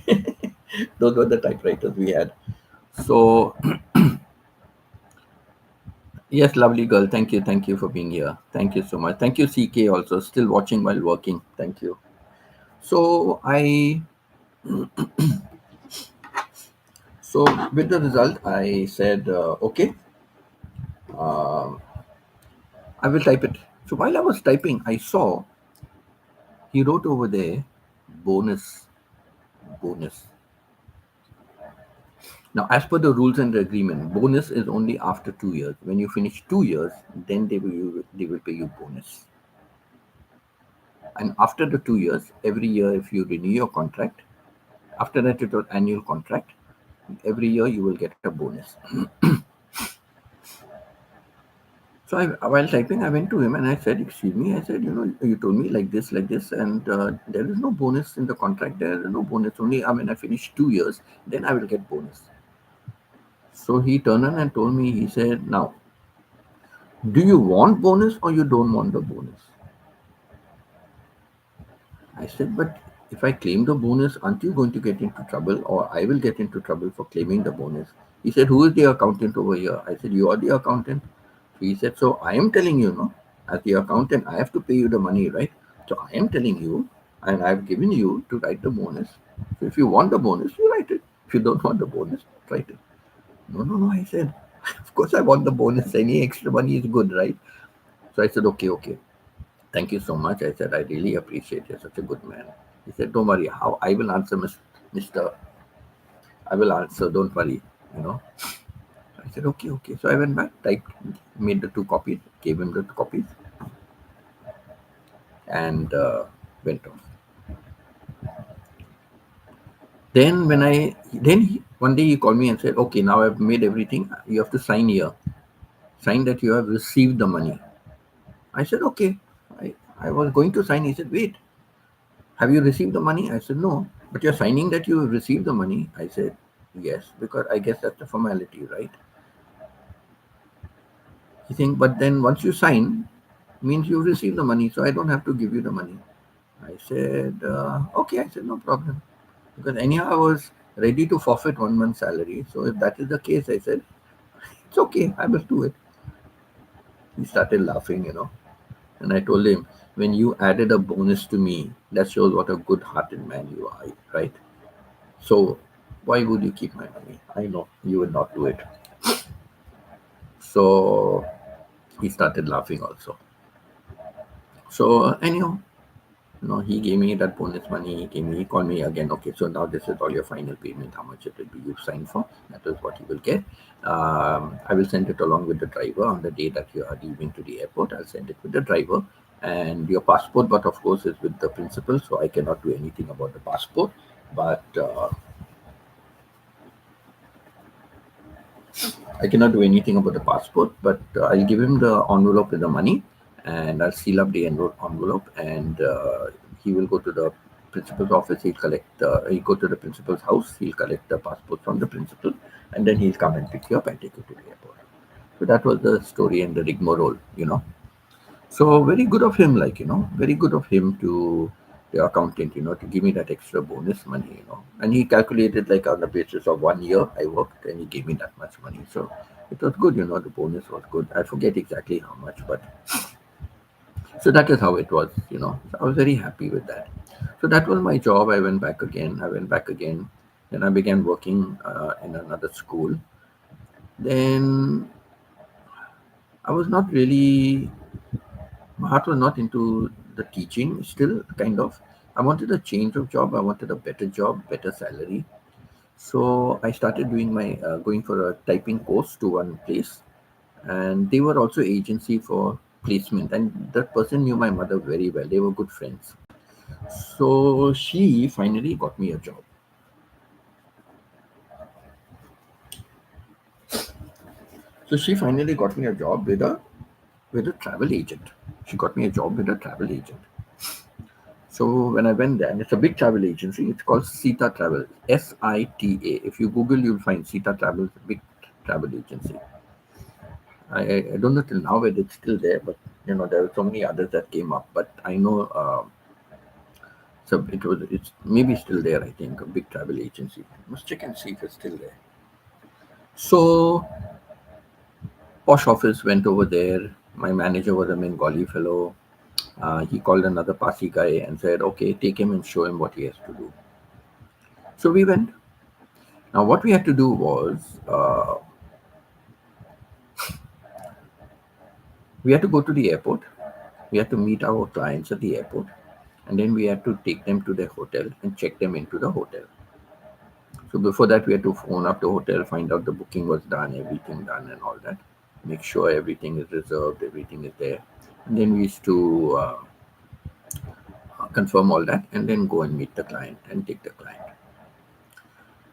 A: Those were the typewriters we had. So, yes, lovely girl. Thank you for being here. Thank you so much. Thank you, CK, also still watching while working. Thank you. So so with the result, I said, okay, uh, I will type it. So while I was typing, I saw he wrote over there, bonus, bonus. Now, as per the rules and the agreement, bonus is only after 2 years. When you finish 2 years, then they will pay you bonus. And after the 2 years, every year, if you renew your contract, after that it was annual contract. Every year you will get a bonus. So while typing, I went to him and I said, "Excuse me," I said, "you told me like this, and there is no bonus in the contract. There is no bonus. Only when I finish 2 years, then I will get bonus." So he turned around and told me, he said, "Now, do you want bonus or you don't want the bonus?" I said, "But if I claim the bonus, aren't you going to get into trouble, or I will get into trouble for claiming the bonus?" He said, "Who is the accountant over here?" I said, "You are the accountant." He said, "So I am telling you, no, as the accountant, I have to pay you the money, right? So I am telling you, and I've given you to write the bonus. So if you want the bonus, you write it. If you don't want the bonus, write it." No, no, no, I said, "Of course I want the bonus. Any extra money is good, right?" So I said, "Okay, okay. Thank you so much." I said, "I really appreciate you're such a good man." He said, "Don't worry. How I will answer, Mr. I will answer. Don't worry. You know." I said, "Okay, okay." So I went back, typed, made the 2 copies, gave him the 2 copies, and went off. Then one day he called me and said, "Okay, now I've made everything. You have to sign here. Sign that you have received the money." I said, "Okay." I was going to sign. He said, "Wait, have you received the money?" I said, "No." "But you're signing that you have received the money." I said, "Yes, because I guess that's a formality, right?" He think, "But then once you sign, means you receive the money, so I don't have to give you the money." I said, "Okay." I said, "No problem." Because anyhow, I was ready to forfeit 1 month's salary. So if that is the case, I said, "It's okay. I will do it." He started laughing. And I told him, "When you added a bonus to me, that shows what a good hearted man you are, right? So why would you keep my money? I know you would not do it." So he started laughing also. So anyhow, he gave me that bonus money. He called me again. "Okay, so now this is all your final payment. How much it will be you signed for? That is what you will get. I will send it along with the driver on the day that you are leaving to the airport. I'll send it with the driver and your passport, but of course, is with the principal, so I cannot do anything about the passport. But I cannot do anything about the passport, but I'll give him the envelope with the money, and I'll seal up the envelope, and he will go to the principal's office. He'll go to the principal's house. He'll collect the passport from the principal, and then he'll come and pick you up and take you to the airport." So that was the story and the rigmarole. So very good of him, very good of him to the accountant, to give me that extra bonus money. And he calculated like on the basis of 1 year I worked, and he gave me that much money. So it was good. The bonus was good. I forget exactly how much, but so that is how it was. So I was very happy with that. So that was my job. I went back again. Then I began working in another school. Then I was not really my heart was not into the teaching still, kind of. I wanted a change of job. I wanted a better job, better salary. So I started doing my going for a typing course to one place, and they were also agency for placement, and that person knew my mother very well. They were good friends. So she finally got me a job. So she finally got me a job with a travel agent. She got me a job with a travel agent. So when I went there, and it's a big travel agency, it's called Sita Travel, SITA. If you Google, you'll find Sita Travel, big travel agency. I don't know till now whether it's still there, but there are so many others that came up. But I know, so it's maybe still there. I think a big travel agency. Must check and see if it's still there. So posh office went over there. My manager was a Bengali fellow. He called another Parsi guy and said, "Okay, take him and show him what he has to do." So we went. Now, what we had to do was we had to go to the airport. We had to meet our clients at the airport, and then we had to take them to their hotel and check them into the hotel. So before that, we had to phone up the hotel, find out the booking was done, everything done, and all that. Make sure everything is reserved, everything is there, and then we used to confirm all that, and then go and meet the client and take the client.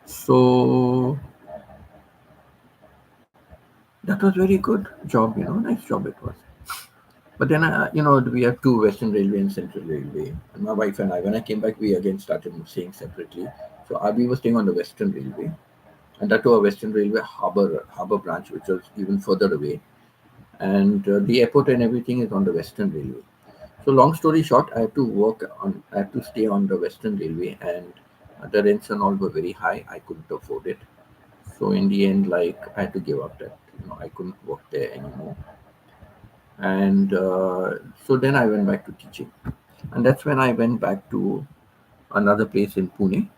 A: So that was very good job, nice job it was. But then, we have two Western Railway and Central Railway. And my wife and I, when I came back, we again started staying separately. So we were staying on the Western Railway, and that to a Western Railway harbour branch, which was even further away. And the airport and everything is on the Western Railway. So long story short, I had to stay on the Western Railway, and the rents and all were very high. I couldn't afford it. So in the end, like I had to give up that. I couldn't work there anymore. And so then I went back to teaching, and that's when I went back to another place in Pune.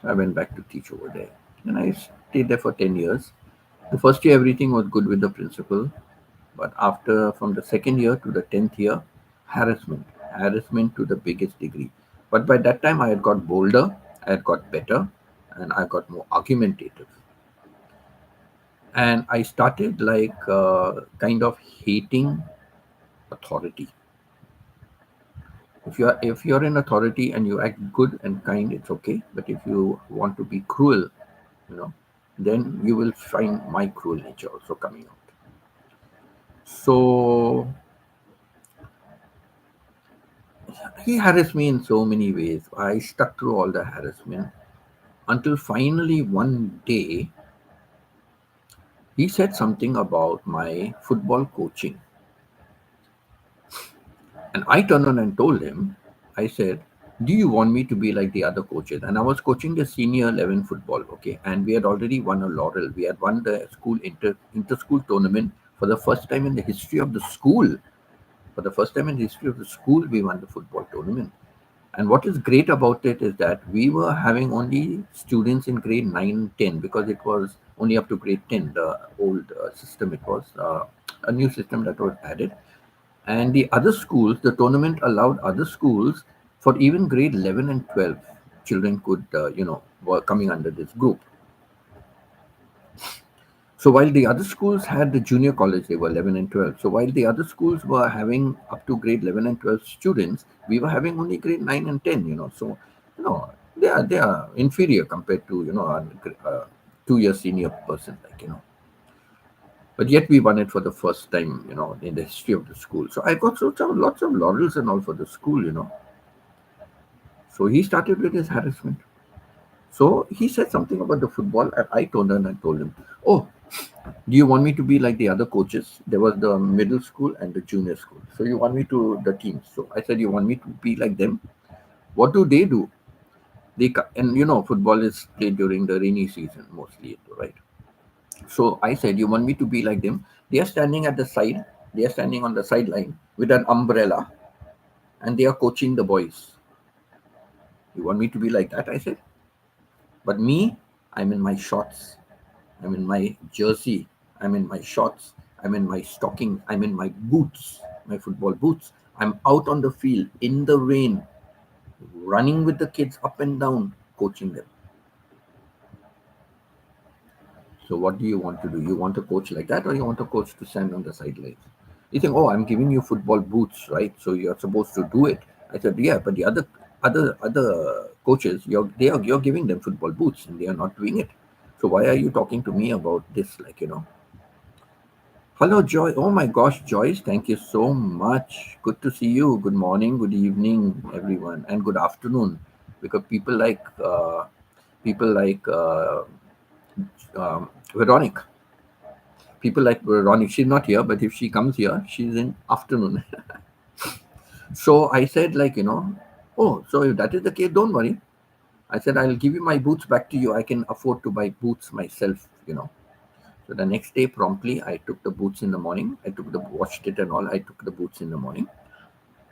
A: So I went back to teach over there, and I stayed there for 10 years. The first year everything was good with the principal, but after from the second year to the 10th year, harassment to the biggest degree. But by that time I had got bolder, I had got better, and I got more argumentative, and I started like kind of hating authority. If you're in authority and you act good and kind, it's okay. But if you want to be cruel, you know, then you will find my cruel nature also coming out. So he harassed me in so many ways. I stuck through all the harassment until finally one day he said something about my football coaching. And I turned on and told him, I said, "Do you want me to be like the other coaches?" And I was coaching the senior 11 football, okay? And we had already won a laurel. We had won the school inter-school tournament for the first time in the history of the school. For the first time in the history of the school, we won the football tournament. And what is great about it is that we were having only students in grade 9 and 10, because it was only up to grade 10, the old system. It was a new system that was added. And the other schools, the tournament allowed other schools for even grade 11 and 12. Children could, were coming under this group. So while the other schools had the junior college, they were 11 and 12. So while the other schools were having up to grade 11 and 12 students, we were having only grade 9 and 10, So, they are inferior compared to, a 2-year senior person, But yet we won it for the first time, in the history of the school. So I got lots of laurels and all for the school. So he started with his harassment. So he said something about the football, and I turned and I told him, "Oh, do you want me to be like the other coaches? There was the middle school and the junior school. So you want me to the teams?" So I said, "You want me to be like them? What do they do? And football is played during the rainy season mostly, right? So I said, you want me to be like them? They are standing at the side. They are standing on the sideline with an umbrella, and they are coaching the boys. You want me to be like that?" I said. "But me, I'm in my shorts. I'm in my jersey. I'm in my shorts. I'm in my stocking. I'm in my boots, my football boots. I'm out on the field in the rain, running with the kids up and down, coaching them. So what do you want to do? You want to coach like that, or you want a coach to stand on the sidelines?" You think, "Oh, I'm giving you football boots, right? So you're supposed to do it." I said, "Yeah, but the other coaches, you're giving them football boots, and they are not doing it. So why are you talking to me about this? Hello, Joy. Oh my gosh, Joyce, thank you so much. Good to see you. Good morning, good evening, everyone, and good afternoon. Because people like Veronic. People like Veronic. She's not here, but if she comes here, she's in afternoon. So I said, oh, so if that is the case, don't worry. I said, I'll give you my boots back to you. I can afford to buy boots myself. So the next day, promptly, I took the boots in the morning. Washed it and all. I took the boots in the morning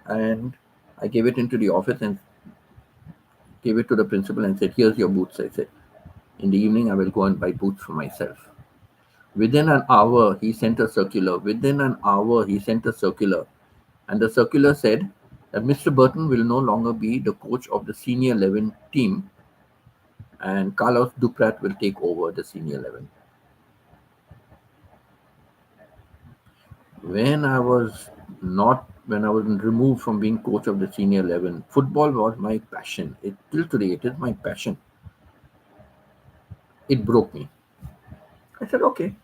A: and I gave it into the office and gave it to the principal and said, here's your boots. I said, in the evening, I will go and buy boots for myself. Within an hour, he sent a circular. Within an hour, he sent a circular. And the circular said that Mr. Burton will no longer be the coach of the senior 11 team and Carlos Duprat will take over the senior 11. When I was removed from being coach of the senior 11, football was my passion. Till today, it is my passion. It broke me. I said, okay.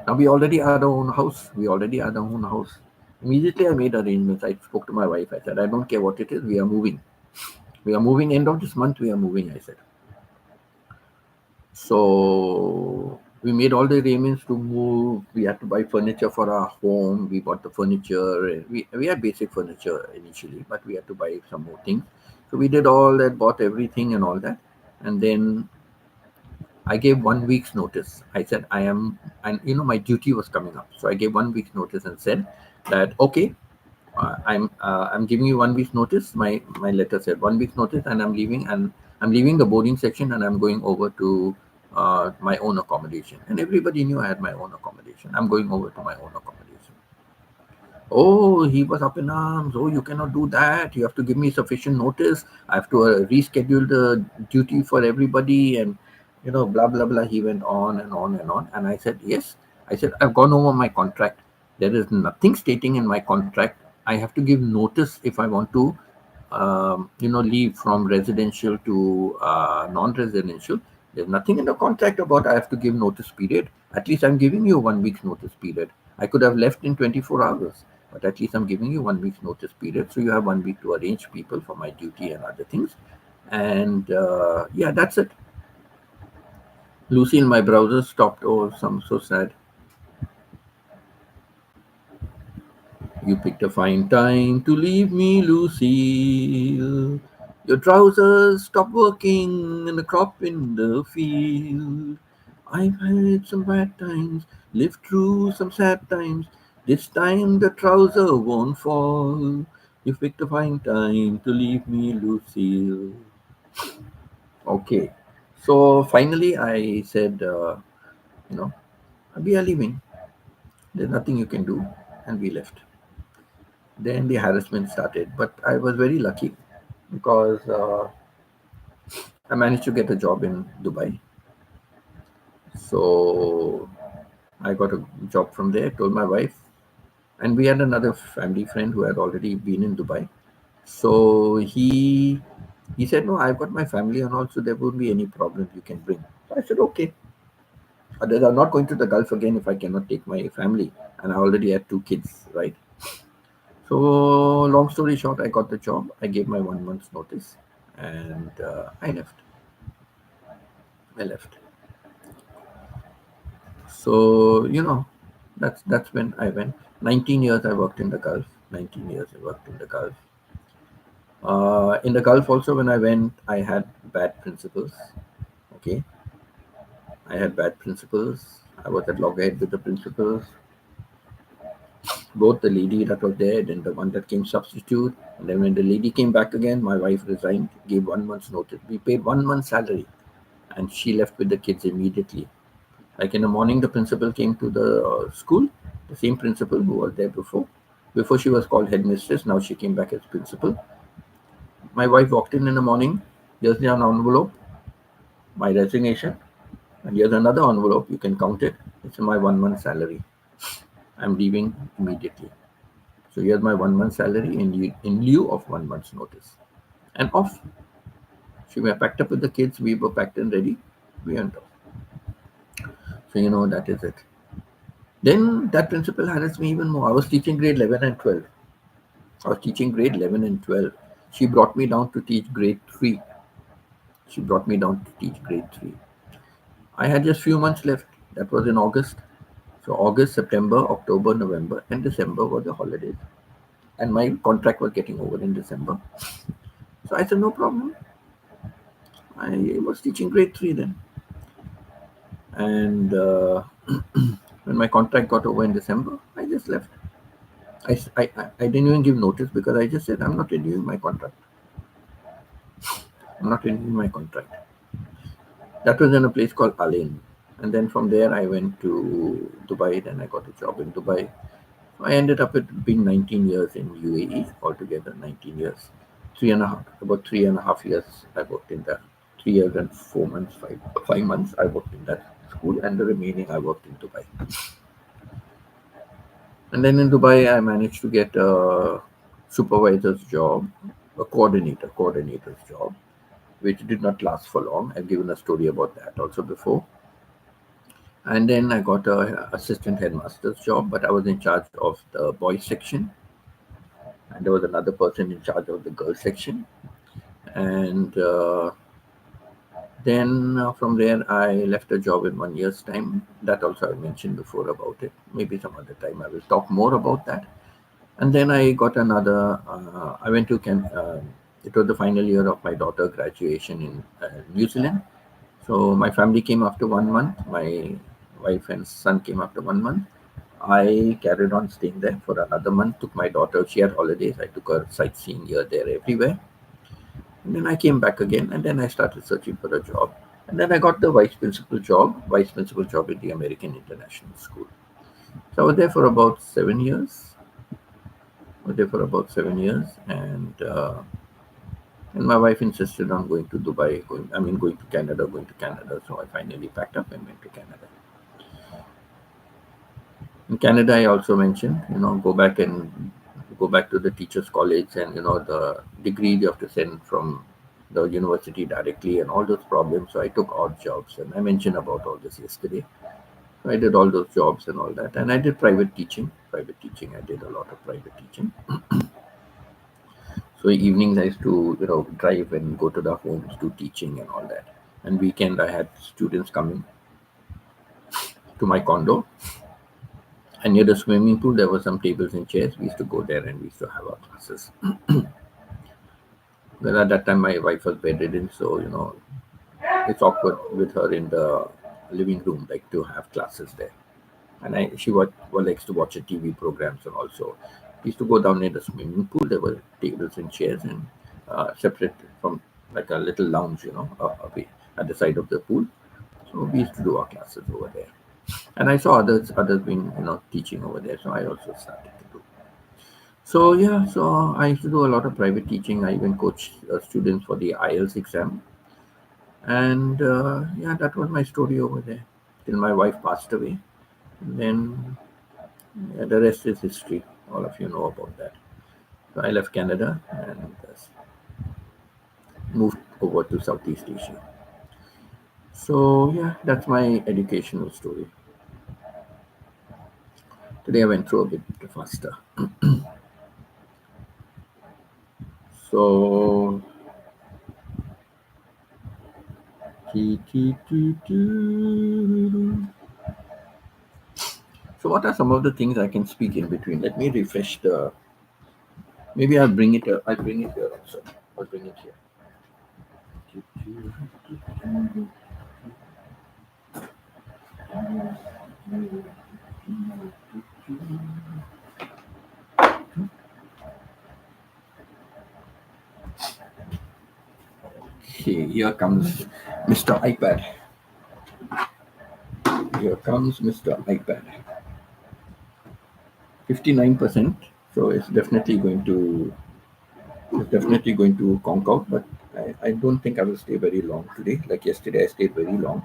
A: Now we already had our own house. Immediately, I made arrangements. I spoke to my wife. I said, I don't care what it is. We are moving. We are moving. End of this month, we are moving. I said. So we made all the arrangements to move. We had to buy furniture for our home. We bought the furniture. We had basic furniture initially, but we had to buy some more things. So we did all that, bought everything and all that. And then I gave 1 week's notice. I said, I am, and my duty was coming up. So I gave 1 week's notice and said that, okay, I'm giving you 1 week's notice. My letter said 1 week's notice, and I'm leaving the boarding section, and I'm going over to my own accommodation. And everybody knew I had my own accommodation. I'm going over to my own accommodation. Oh, he was up in arms. Oh, you cannot do that. You have to give me sufficient notice. I have to reschedule the duty for everybody, and blah blah blah. He went on and on and on. And I said, yes. I said, I've gone over my contract. There is nothing stating in my contract. I have to give notice if I want to, leave from residential to non-residential. There's nothing in the contract about I have to give notice period. At least I'm giving you 1 week's notice period. I could have left in 24 hours, but at least I'm giving you 1 week's notice period. So you have 1 week to arrange people for my duty and other things. And yeah, that's it. Lucy in my browser stopped. Oh, I'm so sad. You picked a fine time to leave me, Lucille. Your trousers stopped working and the crop in the field. I've had some bad times, lived through some sad times. This time the trouser won't fall. You picked a fine time to leave me, Lucille. Okay. So finally I said, you know, we are leaving. There's nothing you can do. And we left. Then the harassment started. But I was very lucky because I managed to get a job in Dubai. So I got a job from there, told my wife, and we had another family friend who had already been in Dubai. So he said, no, I've got my family and also there won't be any problem you can bring. So I said, okay. Others are not going to the Gulf again if I cannot take my family. And I already had 2 kids, right? So long story short, I got the job. I gave my 1 month's notice and I left. I left. So that's when I went. 19 years I worked in the Gulf. 19 years I worked in the Gulf. In the Gulf also, when I went, I had bad principles. Okay, I had bad principles. I was at loggerhead with the principals. Both the lady that was there and the one that came substitute. And then when the lady came back again, my wife resigned, gave 1 month's notice. We paid 1 month's salary, and she left with the kids immediately. Like in the morning, the principal came to the school, the same principal who was there before. Before she was called headmistress, now she came back as principal. My wife walked in the morning. Here's an envelope, my resignation, and here's another envelope. You can count it. It's my 1 month salary. I'm leaving immediately. So here's my 1 month salary in lieu of 1 month's notice. And off. She were packed up with the kids. We were packed and ready. We went off. So that is it. Then that principal harassed me even more. I was teaching grade 11 and 12. I was teaching grade 11 and 12. She brought me down to teach grade 3. She brought me down to teach grade 3. I had just few months left. That was in August. So August, September, October, November, and December were the holidays. And my contract was getting over in December. So I said, no problem. I was teaching grade 3 then. And when my contract got over in December, I just left. I didn't even give notice because I just said, I'm not renewing my contract. I'm not renewing my contract. That was in a place called Alain. And then from there, I went to Dubai. Then I got a job in Dubai. I ended up with being 19 years in UAE altogether, 19 years. About 3.5 years I worked in that. 3 years and 4 months, 5 months I worked in that school, and the remaining I worked in Dubai. And then in Dubai, I managed to get a supervisor's job, a coordinator's job, which did not last for long. I've given a story about that also before. And then I got a assistant headmaster's job, but I was in charge of the boys section, and there was another person in charge of the girls section. And then from there, I left a job in 1 year's time. That also I mentioned before about it. Maybe some other time I will talk more about that. And then I got another. I went to it was the final year of my daughter graduation in New Zealand. So my family came after 1 month. My wife and son came after 1 month. I carried on staying there for another month. Took my daughter. She had holidays. I took her sightseeing here, there, everywhere. And then I came back again, and then I started searching for a job. And then I got the vice principal job in the American International School. So I was there for about 7 years. I was there for about 7 years, and my wife insisted on going to Dubai, going to Canada, going to Canada. So I finally packed up and went to Canada. In Canada, I also mentioned, go back to the teachers' college, and the degree you have to send from the university directly, and all those problems. So I took odd jobs, and I mentioned about all this yesterday. So I did all those jobs and all that, and I did private teaching. I did a lot of private teaching. So evenings I used to drive and go to the homes, do teaching and all that. And weekend I had students coming to my condo, and near the swimming pool there were some tables and chairs. We used to go there and we used to have our classes. Well, at that time my wife was bedridden, so it's awkward with her in the living room, like to have classes there. And she likes to watch the TV programs, and also we used to go down near the swimming pool. There were tables and chairs, and separate from like a little lounge, away at the side of the pool. So we used to do our classes over there. And I saw others being teaching over there, so I also started to do. So yeah, so I used to do a lot of private teaching. I even coached students for the IELTS exam, and yeah, that was my story over there till my wife passed away. And then yeah, the rest is history. All of you know about that. So I left Canada and moved over to Southeast Asia. So yeah, that's my educational story. Today I went through a bit faster. So so what are some of the things I can speak in between? Let me refresh the. Maybe I'll bring it. I'll bring it here also. I'll bring it here. Okay, here comes Mr. iPad. Here comes Mr. iPad. 59%. So it's definitely going to conk out, but I don't think I will stay very long today. Like yesterday, I stayed very long.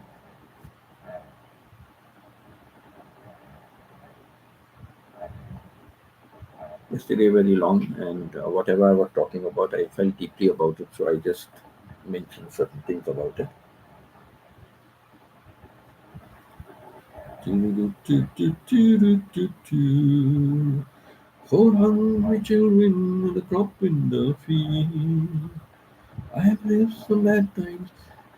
A: Yesterday, very long, and whatever I was talking about, I felt deeply about it, so I just mentioned certain things about it. Do-do-do-do-do-do-do. For hungry children and the crop in the field. I have lived some bad times,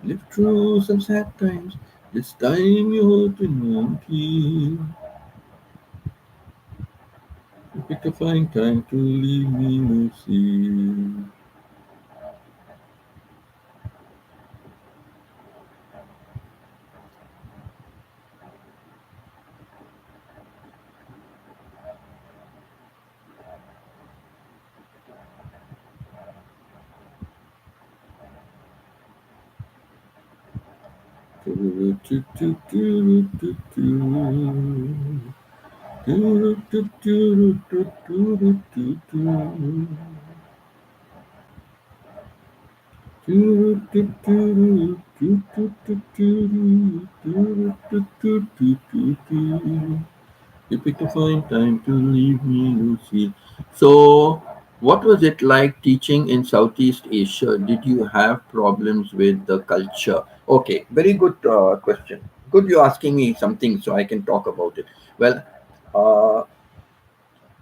A: lived through some sad times. This time your hurting won't heal. You pick a fine time to leave me, Lucy. You picked a fine time to leave me, Lucy. So, what was it like teaching in Southeast Asia? Did you have problems with the culture? Okay, very good question. Good, you're asking me something so I can talk about it. Well, uh,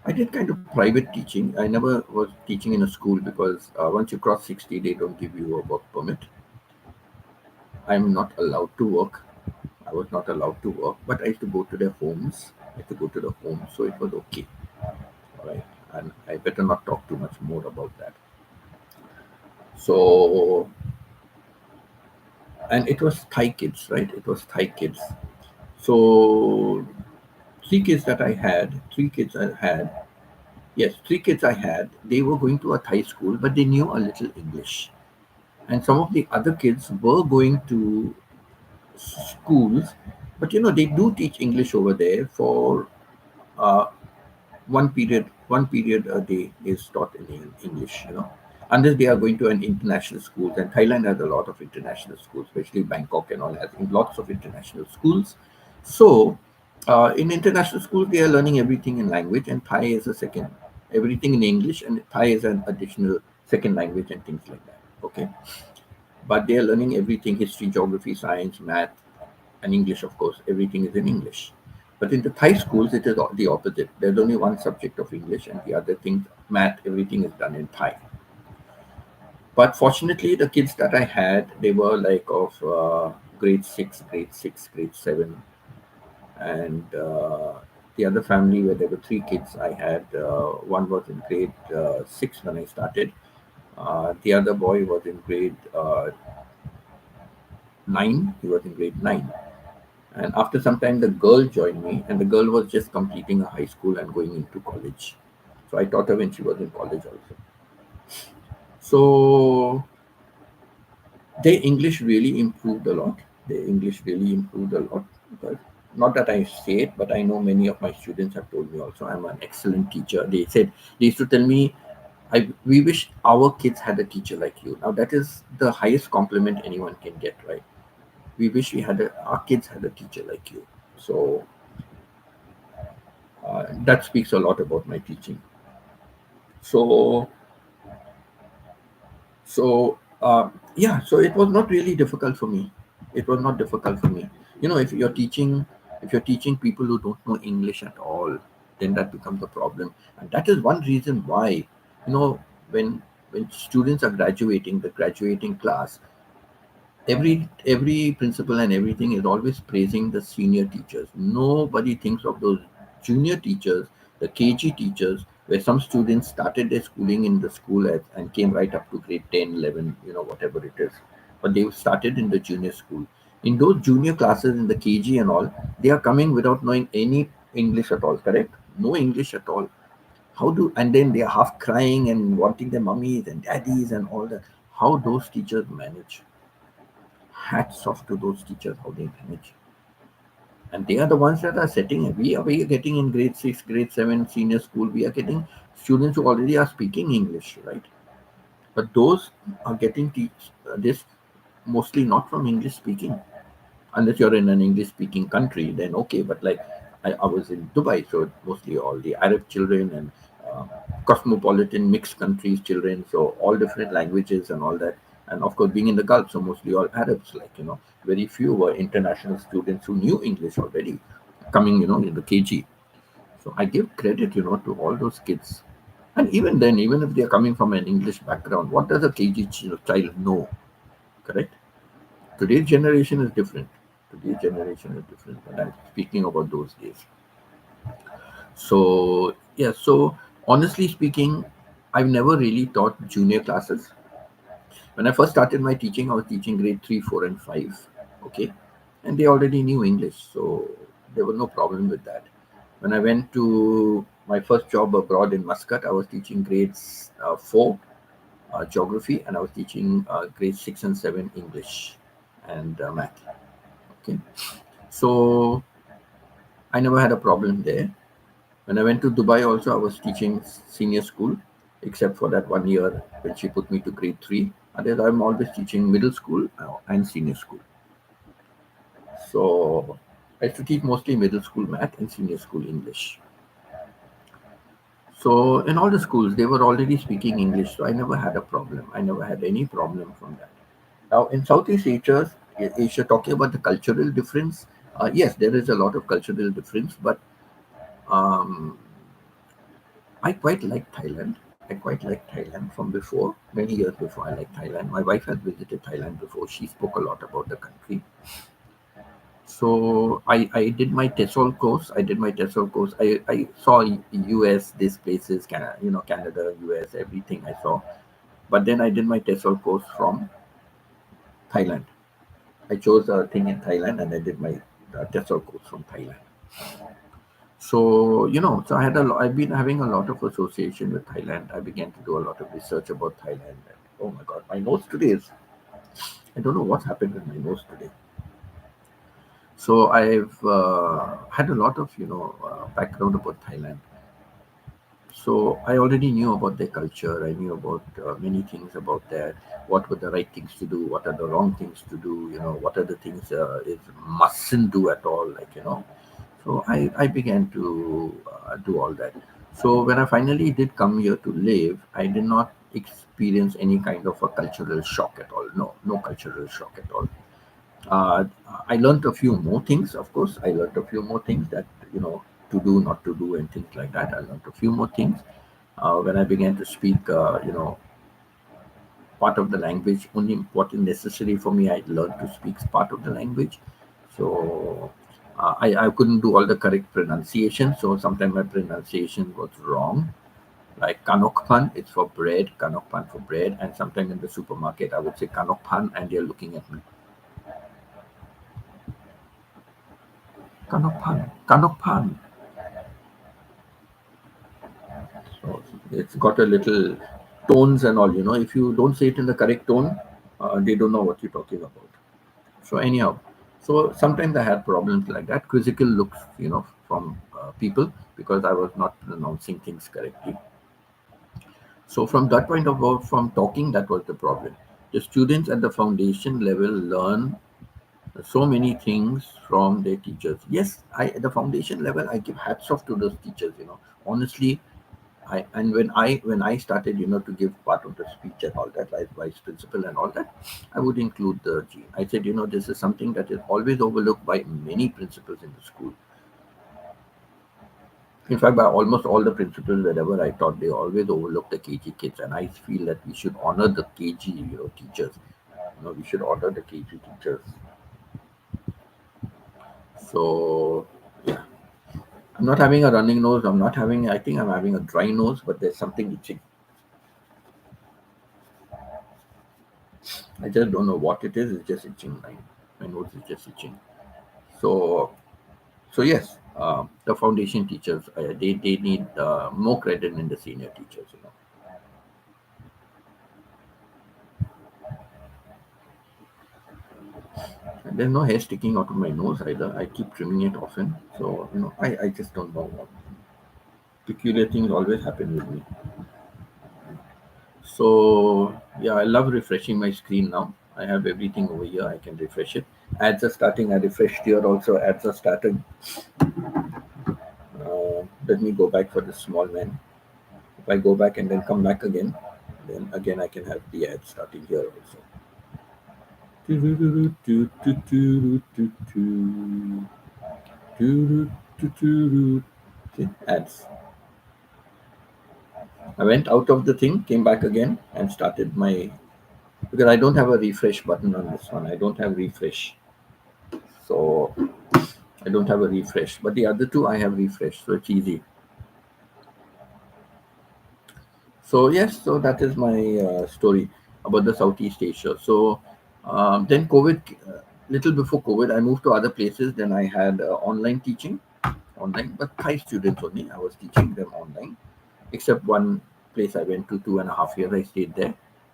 A: I did kind of private teaching. I never was teaching in a school because once you cross 60, they don't give you a work permit. I'm not allowed to work. I was not allowed to work, but I used to go to their homes. I used to go to the homes, so it was okay. All right. And I better not talk too much more about that. So, and it was Thai kids, right? It was Thai kids. So, three kids I had, yes, three kids I had, they were going to a Thai school, but they knew a little English. And some of the other kids were going to schools, but they do teach English over there for uh, one period a day is taught in English, unless they are going to an international school. And Thailand has a lot of international schools, especially Bangkok and all has lots of international schools. So in international schools, they are learning everything in language, and Thai is a second, everything in English, and Thai is an additional second language and things like that. Okay, but they are learning everything: history, geography, science, math, and English, of course. Everything is in English. But in the Thai schools, it is the opposite. There's only one subject of English, and the other thing, math, everything is done in Thai. But fortunately, the kids that I had, they were like of grade 7, and the other family where there were three kids I had, one was in grade 6 when I started. The other boy was in grade 9. He was in grade 9. And after some time, the girl joined me, and the girl was just completing a high school and going into college. So I taught her when she was in college also. So their English really improved a lot. Their English really improved a lot. Because not that I say it, but I know many of my students have told me also I'm an excellent teacher. They used to tell me, we wish our kids had a teacher like you. Now that is the highest compliment anyone can get, right? We wish our kids had a teacher like you. So that speaks a lot about my teaching. So, yeah, so it was not really difficult for me. It was not difficult for me. If you're teaching people who don't know English at all, then that becomes a problem. And that is one reason why, when students are graduating, the graduating class, every principal and everything is always praising the senior teachers. Nobody thinks of those junior teachers, the KG teachers, where some students started their schooling in the school and came right up to grade 10, 11, whatever it is. But they started in the junior school. In those junior classes in the KG and all, they are coming without knowing any English at all, correct? No English at all. And then they are half crying and wanting their mummies and daddies and all that. How those teachers manage? Hats off to those teachers, how they manage. And they are the ones that are setting. We are getting in grade 6, grade 7, senior school, we are getting students who already are speaking English, right? But those are getting this mostly not from English speaking. Unless you're in an English speaking country, then okay. But like I was in Dubai, so mostly all the Arab children and uh, cosmopolitan mixed countries children, so all different languages and all that. And of course, being in the Gulf, so mostly all Arabs. Very few were international students who knew English already. coming, in the KG. So I give credit, to all those kids. And even then, even if they are coming from an English background, what does a KG child know? Correct? Today's generation is different. Today's generation is different. But I'm speaking about those days. So, yeah, so honestly speaking, I've never really taught junior classes. When I first started my teaching, I was teaching grade 3, 4, and 5. Okay. And they already knew English. So there was no problem with that. When I went to my first job abroad in Muscat, I was teaching grades 4 geography, and I was teaching grade 6 and 7 English and math. Okay. So I never had a problem there. When I went to Dubai, also I was teaching senior school, except for that 1 year when she put me to grade 3. Otherwise, I'm always teaching middle school and senior school. So I used to teach mostly middle school math and senior school English. So in all the schools, they were already speaking English, so I never had a problem. I never had any problem from that. Now in Southeast Asia, talking about the cultural difference, yes, there is a lot of cultural difference, but um, I quite like Thailand. I quite like Thailand from before, many years before I like Thailand. My wife has visited Thailand before. She spoke a lot about the country. So I did my TESOL course. I did my TESOL course. I saw US, these places, Canada, US, everything I saw. But then I did my TESOL course from Thailand. I chose a thing in Thailand and I did my TESOL course from Thailand. So, so I've been having a lot of association with Thailand. I began to do a lot of research about Thailand. And, oh my God, my nose today I don't know what's happened with my nose today. So I've had a lot of, background about Thailand. So I already knew about their culture. I knew about many things about that. What were the right things to do? What are the wrong things to do? What are the things is mustn't do at all? So I began to do all that. So when I finally did come here to live, I did not experience any kind of a cultural shock at all. No, no cultural shock at all. uh, I learned a few more things. Of course, I learned a few more things that to do, not to do, and things like that. I learned a few more things when I began to speak. Part of the language. Only what is necessary for me, I learned to speak part of the language. So I couldn't do all the correct pronunciation. So sometimes my pronunciation was wrong. Like kanokpan, it's for bread. Kanokpan for bread, and sometimes in the supermarket, I would say kanokpan, and they're looking at me. Kanokpan, kanokpan. So it's got a little tones and all. If you don't say it in the correct tone, they don't know what you're talking about. So anyhow, so sometimes I had problems like that, quizzical looks, from people because I was not pronouncing things correctly. So from that point of view, from talking, that was the problem. The students at the foundation level learn so many things from their teachers. Yes, at the foundation level, I give hats off to those teachers. Honestly, when I started, to give part of the speech and all that, like vice principal and all that, I would include the G. I said, this is something that is always overlooked by many principals in the school. In fact, by almost all the principals wherever I taught, they always overlook the KG kids, and I feel that we should honor the KG, teachers. We should honor the KG teachers. So yeah, I'm not having a running nose. I'm not having. I think I'm having a dry nose, but there's something itching. I just don't know what it is. It's just itching. My nose is just itching. So, so yes, the foundation teachers they need more credit than the senior teachers. And there's no hair sticking out of my nose either. I keep trimming it often. So I just don't know what peculiar things always happen with me. So yeah, I love refreshing my screen now. I have everything over here. I can refresh it. Ads are starting. I refreshed here also. Ads are starting. Let me go back for the small man. If I go back and then come back again, then again I can have the ad starting here also. See, ads. I went out of the thing, came back again, and started my, because I don't have a refresh button on this one. I don't have refresh. So I don't have a refresh. But the other two I have refresh. So it's easy. So yes, so that is my story about the Southeast Asia. So then COVID, little before COVID, I moved to other places. Then I had online teaching, online, but 5 students only. I was teaching them online, except one place I went to 2.5 years. I stayed there,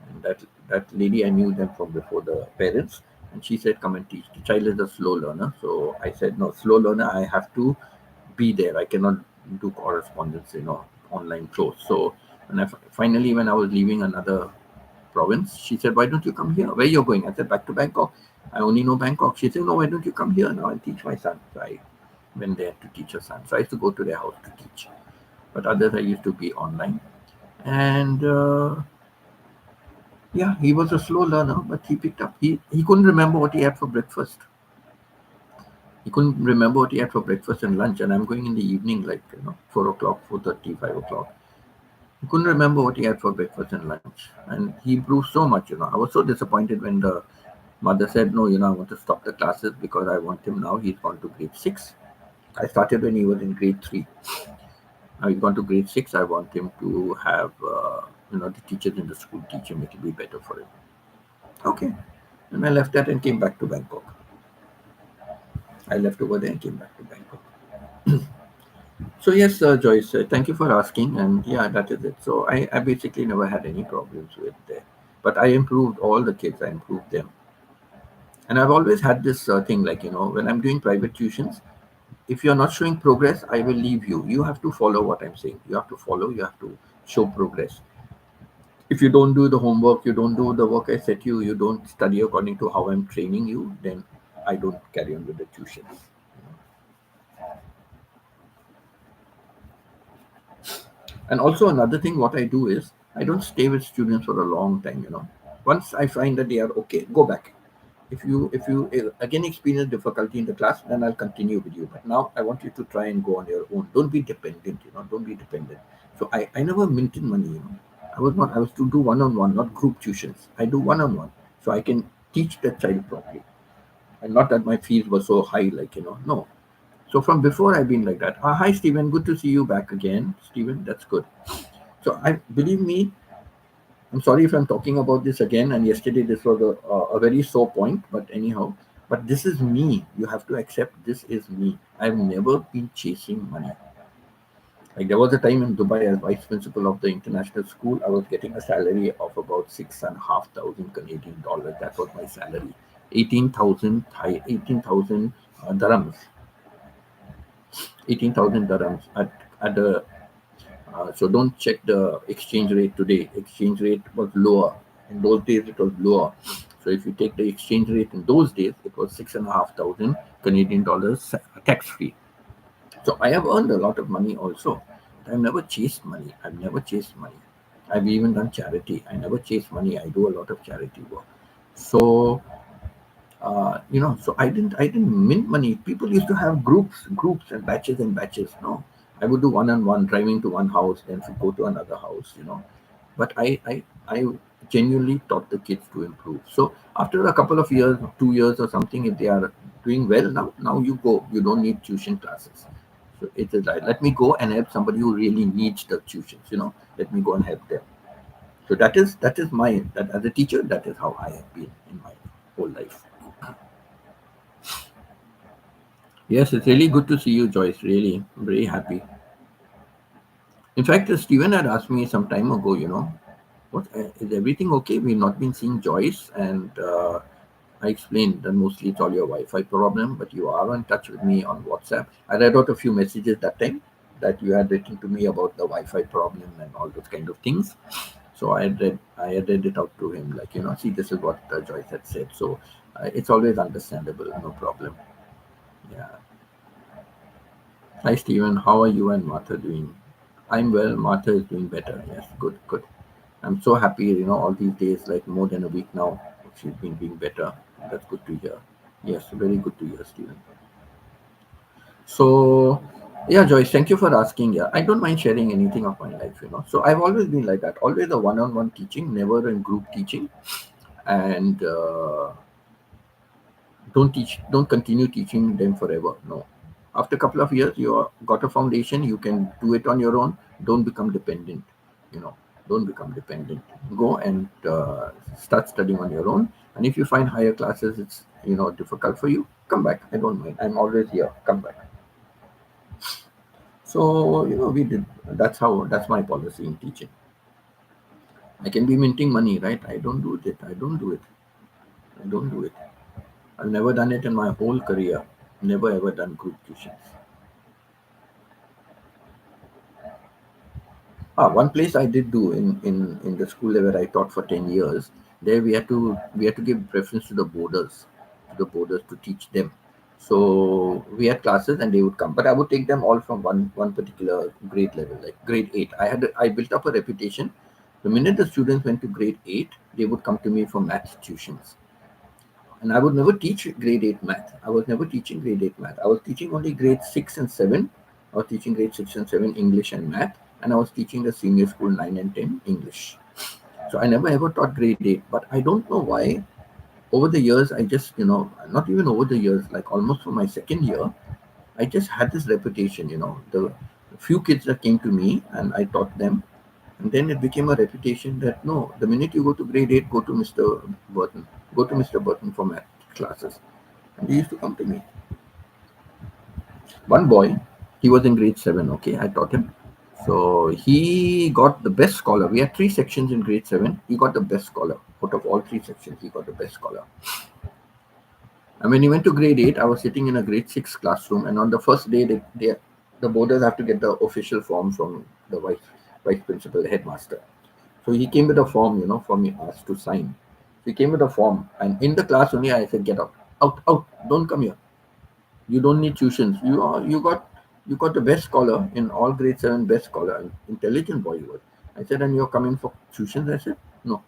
A: and that lady I knew them from before, the parents, and she said, "Come and teach." The child is a slow learner, so I said, "No, slow learner. I have to be there. I cannot do correspondence, online close." So when finally, when I was leaving another province, she said, "Why don't you come here? Where you're going?" I said, "Back to Bangkok. I only know Bangkok." She said, "No, why don't you come here now and teach my son?" So I went there to teach her son. So I used to go to their house to teach. But others I used to be online. And yeah, he was a slow learner, but he picked up. He couldn't remember what he had for breakfast. He couldn't remember what he had for breakfast and lunch. And I'm going in the evening, like 4 o'clock, 4:30, 5 o'clock. He couldn't remember what he had for breakfast and lunch. And he improved so much. I was so disappointed when the mother said, "No, I want to stop the classes because I want him now. He's gone to grade 6. I started when he was in grade 3. Now he's gone to grade 6. I want him to have, the teachers in the school teach him. It will be better for him." Okay. And I left that and came back to Bangkok. I left over there and came back to Bangkok. So yes, Joyce, thank you for asking. And yeah, that is it. So I basically never had any problems with there. But I improved all the kids. I improved them. And I've always had this thing, like, when I'm doing private tuitions, if you're not showing progress, I will leave you. You have to follow what I'm saying. You have to follow, you have to show progress. If you don't do the homework, you don't do the work I set you, you don't study according to how I'm training you, then I don't carry on with the tuitions. And also another thing, what I do is I don't stay with students for a long time. Once I find that they are okay, go back. If you again experience difficulty in the class, then I'll continue with you. But now I want you to try and go on your own. Don't be dependent. Don't be dependent. So I never minted money. I was to do one-on-one, not group tuitions. I do one-on-one, so I can teach the child properly. And not that my fees were so high, like, no. So from before I've been like that. Hi Stephen, good to see you back again. Stephen, that's good. So I believe me, I'm sorry if I'm talking about this again. And yesterday this was a very sore point, but anyhow, but this is me. You have to accept this is me. I've never been chasing money. Like, there was a time in Dubai as vice principal of the international school, I was getting a salary of about 6,500 Canadian dollars. That was my salary. 18,000 Thai, 18,000 dirhams. 18,000 dirhams at the so don't check the exchange rate today. Exchange rate was lower. In those days, it was lower. So if you take the exchange rate in those days, it was 6,500 Canadian dollars tax free. So I have earned a lot of money also. I've never chased money. I've never chased money. I've even done charity. I never chase money. I do a lot of charity work. So so I didn't mint money. People used to have groups and batches. No, I would do one-on-one, driving to one house, then go to another house. But I genuinely taught the kids to improve. So after a couple of years, 2 years or something, if they are doing well, now you go. You don't need tuition classes. So it is like, let me go and help somebody who really needs the tuitions. Let me go and help them. So that is my, that as a teacher, that is how I have been in my whole life. Yes, it's really good to see you, Joyce. Really, I'm very happy. In fact, Stephen had asked me some time ago, what is everything okay? We've not been seeing Joyce, and I explained that mostly it's all your Wi-Fi problem, but you are in touch with me on WhatsApp. I read out a few messages that time that you had written to me about the Wi-Fi problem and all those kind of things. So I had read it out to him, like, see, this is what Joyce had said. So it's always understandable, no problem. Yeah. Hi, Stephen. How are you and Martha doing? I'm well. Martha is doing better. Yes, good, good. I'm so happy, all these days, like more than a week now, she's been doing better. That's good to hear. Yes, very good to hear, Stephen. So, Yeah, Joyce, thank you for asking. Yeah, I don't mind sharing anything of my life, So I've always been like that, always a one-on-one teaching, never in group teaching. And don't continue teaching them forever. No. After a couple of years, you got a foundation, you can do it on your own. Don't become dependent, you know. Don't become dependent. Go and start studying on your own. And if you find higher classes, it's, difficult for you, come back. I don't mind. I'm always here. Come back. So, we did. That's my policy in teaching. I can be minting money, right? I don't do it. I don't do it. I don't do it. I've never done it in my whole career. Never ever done group tuitions. One place I did do in the school where I taught for 10 years. There we had to give preference to the boarders to teach them. So we had classes and they would come, but I would take them all from one particular grade level, like grade 8. I built up a reputation. The minute the students went to grade 8, they would come to me for maths tuitions. And I would never teach grade 8 math. I was never teaching grade 8 math. I was teaching only grade 6 and 7. I was teaching grade 6 and 7 English and math, and I was teaching the senior school 9 and 10 English. So I never ever taught grade 8. But I don't know why. Over the years, I just, not even over the years, like almost from my second year, I just had this reputation. The few kids that came to me and I taught them, and then it became a reputation that no, the minute you go to grade 8, go to Mr. Burton. Go to Mr. Burton for math classes. And they used to come to me. One boy, he was in grade 7, okay, I taught him. So he got the best scholar. We had 3 sections in grade 7. He got the best scholar. Out of all 3 sections, he got the best scholar. And when he went to grade 8, I was sitting in a grade 6 classroom. And on the first day, the boarders have to get the official form from the vice principal, the headmaster. So he came with a form, for me asked to sign. So he came with a form, and in the class only I said, "Get out, out, out! Don't come here. You don't need tuitions. You got the best scholar in all grade 7, best scholar, intelligent boy you were." I said, "And you're coming for tuitions?" I said, "No.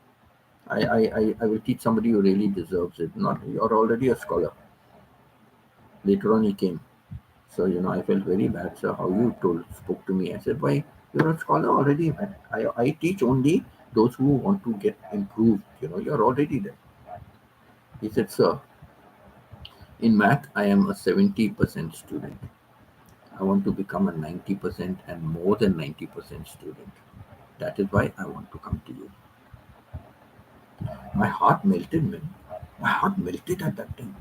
A: I will teach somebody who really deserves it. Not you're already a scholar." Later on, he came. So, I felt very bad, sir, how you spoke to me. I said, "Why? You're a scholar already, man. I teach only those who want to get improved. You're already there." He said, "Sir, in math, I am a 70% student. I want to become a 90% and more than 90% student. That is why I want to come to you." My heart melted, man. My heart melted at that time.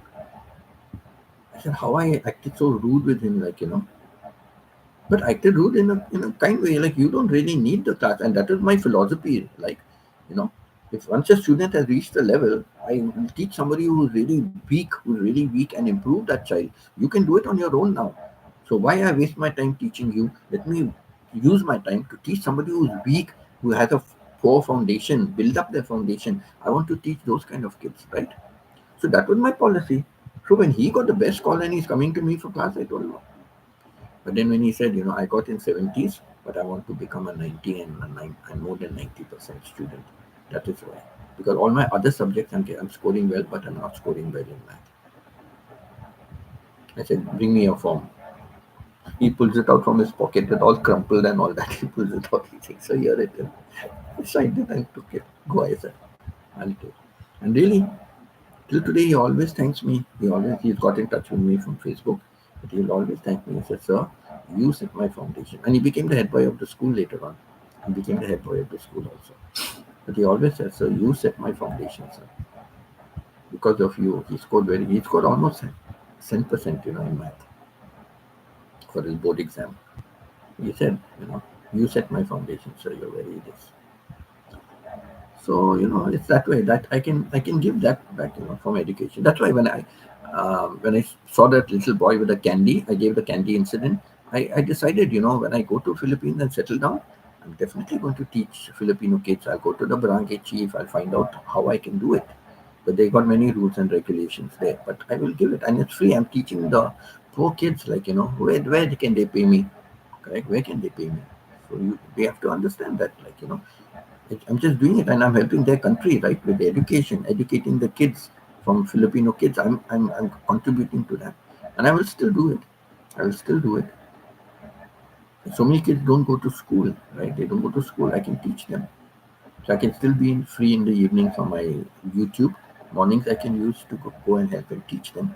A: I said, how I acted so rude with him, but acted rude in a kind way, like you don't really need the class. And that is my philosophy. Like, you know, if once a student has reached the level, I will teach somebody who's really weak and improve that child. You can do it on your own now. So why I waste my time teaching you? Let me use my time to teach somebody who's weak, who has a poor foundation, build up their foundation. I want to teach those kind of kids, right? So that was my policy. So when he got the best call and he's coming to me for class, I told him. But then when he said, I got in 70s, but I want to become a 90 and more than 90% student. That is why. Because all my other subjects I'm scoring well, but I'm not scoring well in math. I said, bring me a form. He pulls it out from his pocket with all crumpled and all that. He pulls it out. He thinks, so here it is. I signed it and took it. Go, I said, I'll do it. And really, till today, he always thanks me. He's got in touch with me from Facebook, but he'll always thank me. He said, "Sir, you set my foundation." And he became the head boy of the school later on. He became the head boy of the school also. But he always said, "Sir, you set my foundation, sir. Because of you, he scored almost 10%, in math for his board exam." He said, "You set my foundation, sir. You're very this." So it's that way that I can give that back, from education. That's why when I saw that little boy with the candy, I gave the candy incident. I decided, when I go to Philippines and settle down, I'm definitely going to teach Filipino kids. I'll go to the barangay chief. I'll find out how I can do it. But they got many rules and regulations there. But I will give it, and it's free. I'm teaching the poor kids, like, where can they pay me? Correct? Where can they pay me? So they have to understand that, like, I'm just doing it, and I'm helping their country, right, with the education, educating the kids from Filipino kids. I'm contributing to that, and I will still do it. I will still do it. So many kids don't go to school, right? They don't go to school. I can teach them. So I can still be free in the evenings on my YouTube. Mornings I can use to go and help and teach them.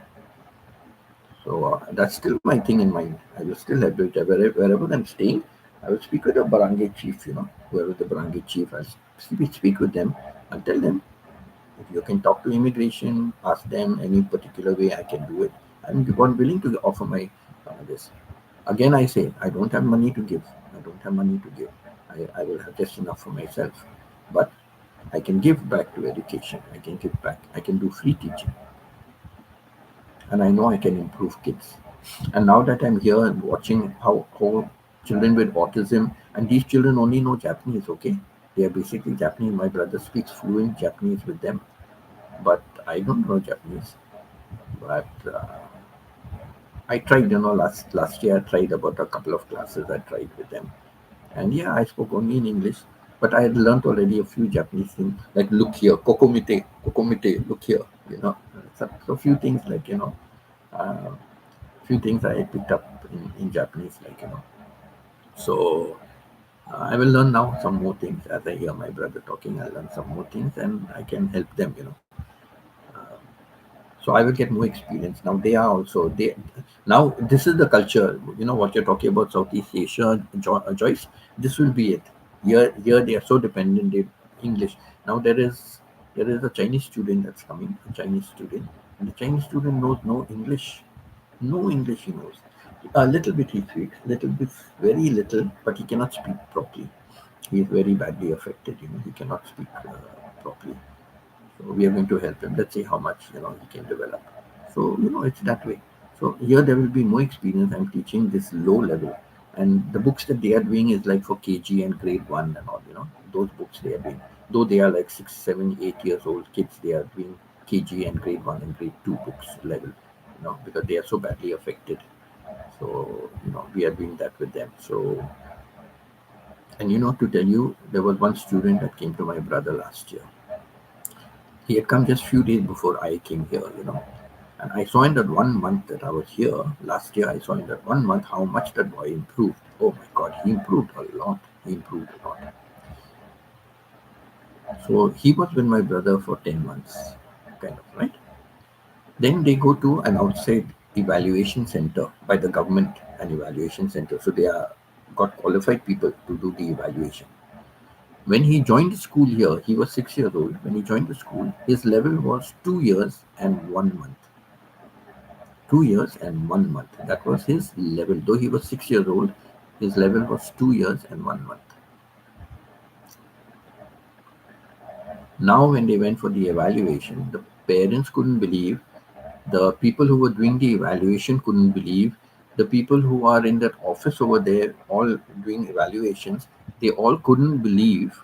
A: So that's still my thing in mind. I will still have it wherever I'm staying. I will speak with the barangay chief, whoever the barangay chief. I'll speak with them. I'll tell them if you can talk to immigration, ask them any particular way I can do it. I'm willing to offer my this. Again, I say I don't have money to give. I don't have money to give. I will have just enough for myself. But I can give back to education. I can give back. I can do free teaching. And I know I can improve kids. And now that I'm here and watching how children with autism, and these children only know Japanese, okay? They are basically Japanese. My brother speaks fluent Japanese with them, but I don't know Japanese. But I tried, last year I tried about a couple of classes I tried with them. And yeah, I spoke only in English, but I had learned already a few Japanese things, like look here, kokomite, look here, so few things like, uh, few things I picked up in Japanese, like, So I will learn now some more things as I hear my brother talking. I'll learn some more things and I can help them. So I will get more experience. Now they are also they. Now this is the culture. What you're talking about Southeast Asia, Joyce. This will be it. Here they are so dependent in English. Now there is a Chinese student that's coming. A Chinese student, and the Chinese student knows no English. No English he knows. A little bit he speaks, little bit, very little, but he cannot speak properly. He is very badly affected. He cannot speak properly. So we are going to help him. Let's see how much he can develop. So it's that way. So here there will be more experience. I'm teaching this low level, and the books that they are doing is like for KG and grade one and all. Those books they are doing. Though they are like 6, 7, 8 years old kids, they are doing KG and grade one and grade two books level. Because they are so badly affected. So we are doing that with them. So, and to tell you, there was one student that came to my brother last year. He had come just few days before I came here. And I saw in that 1 month that I was here last year, I saw in that 1 month how much that boy improved. Oh my God, he improved a lot. He improved a lot. So he was with my brother for 10 months, kind of, right? Then they go to an outside evaluation center by the government, an evaluation center. So they are got qualified people to do the evaluation. When he joined the school here, he was 6 years old. When he joined the school, his level was 2 years and 1 month. 2 years and 1 month. That was his level. Though he was 6 years old, his level was 2 years and 1 month. Now, when they went for the evaluation, the parents couldn't believe. The people who were doing the evaluation couldn't believe. The people who are in that office over there, all doing evaluations, they all couldn't believe,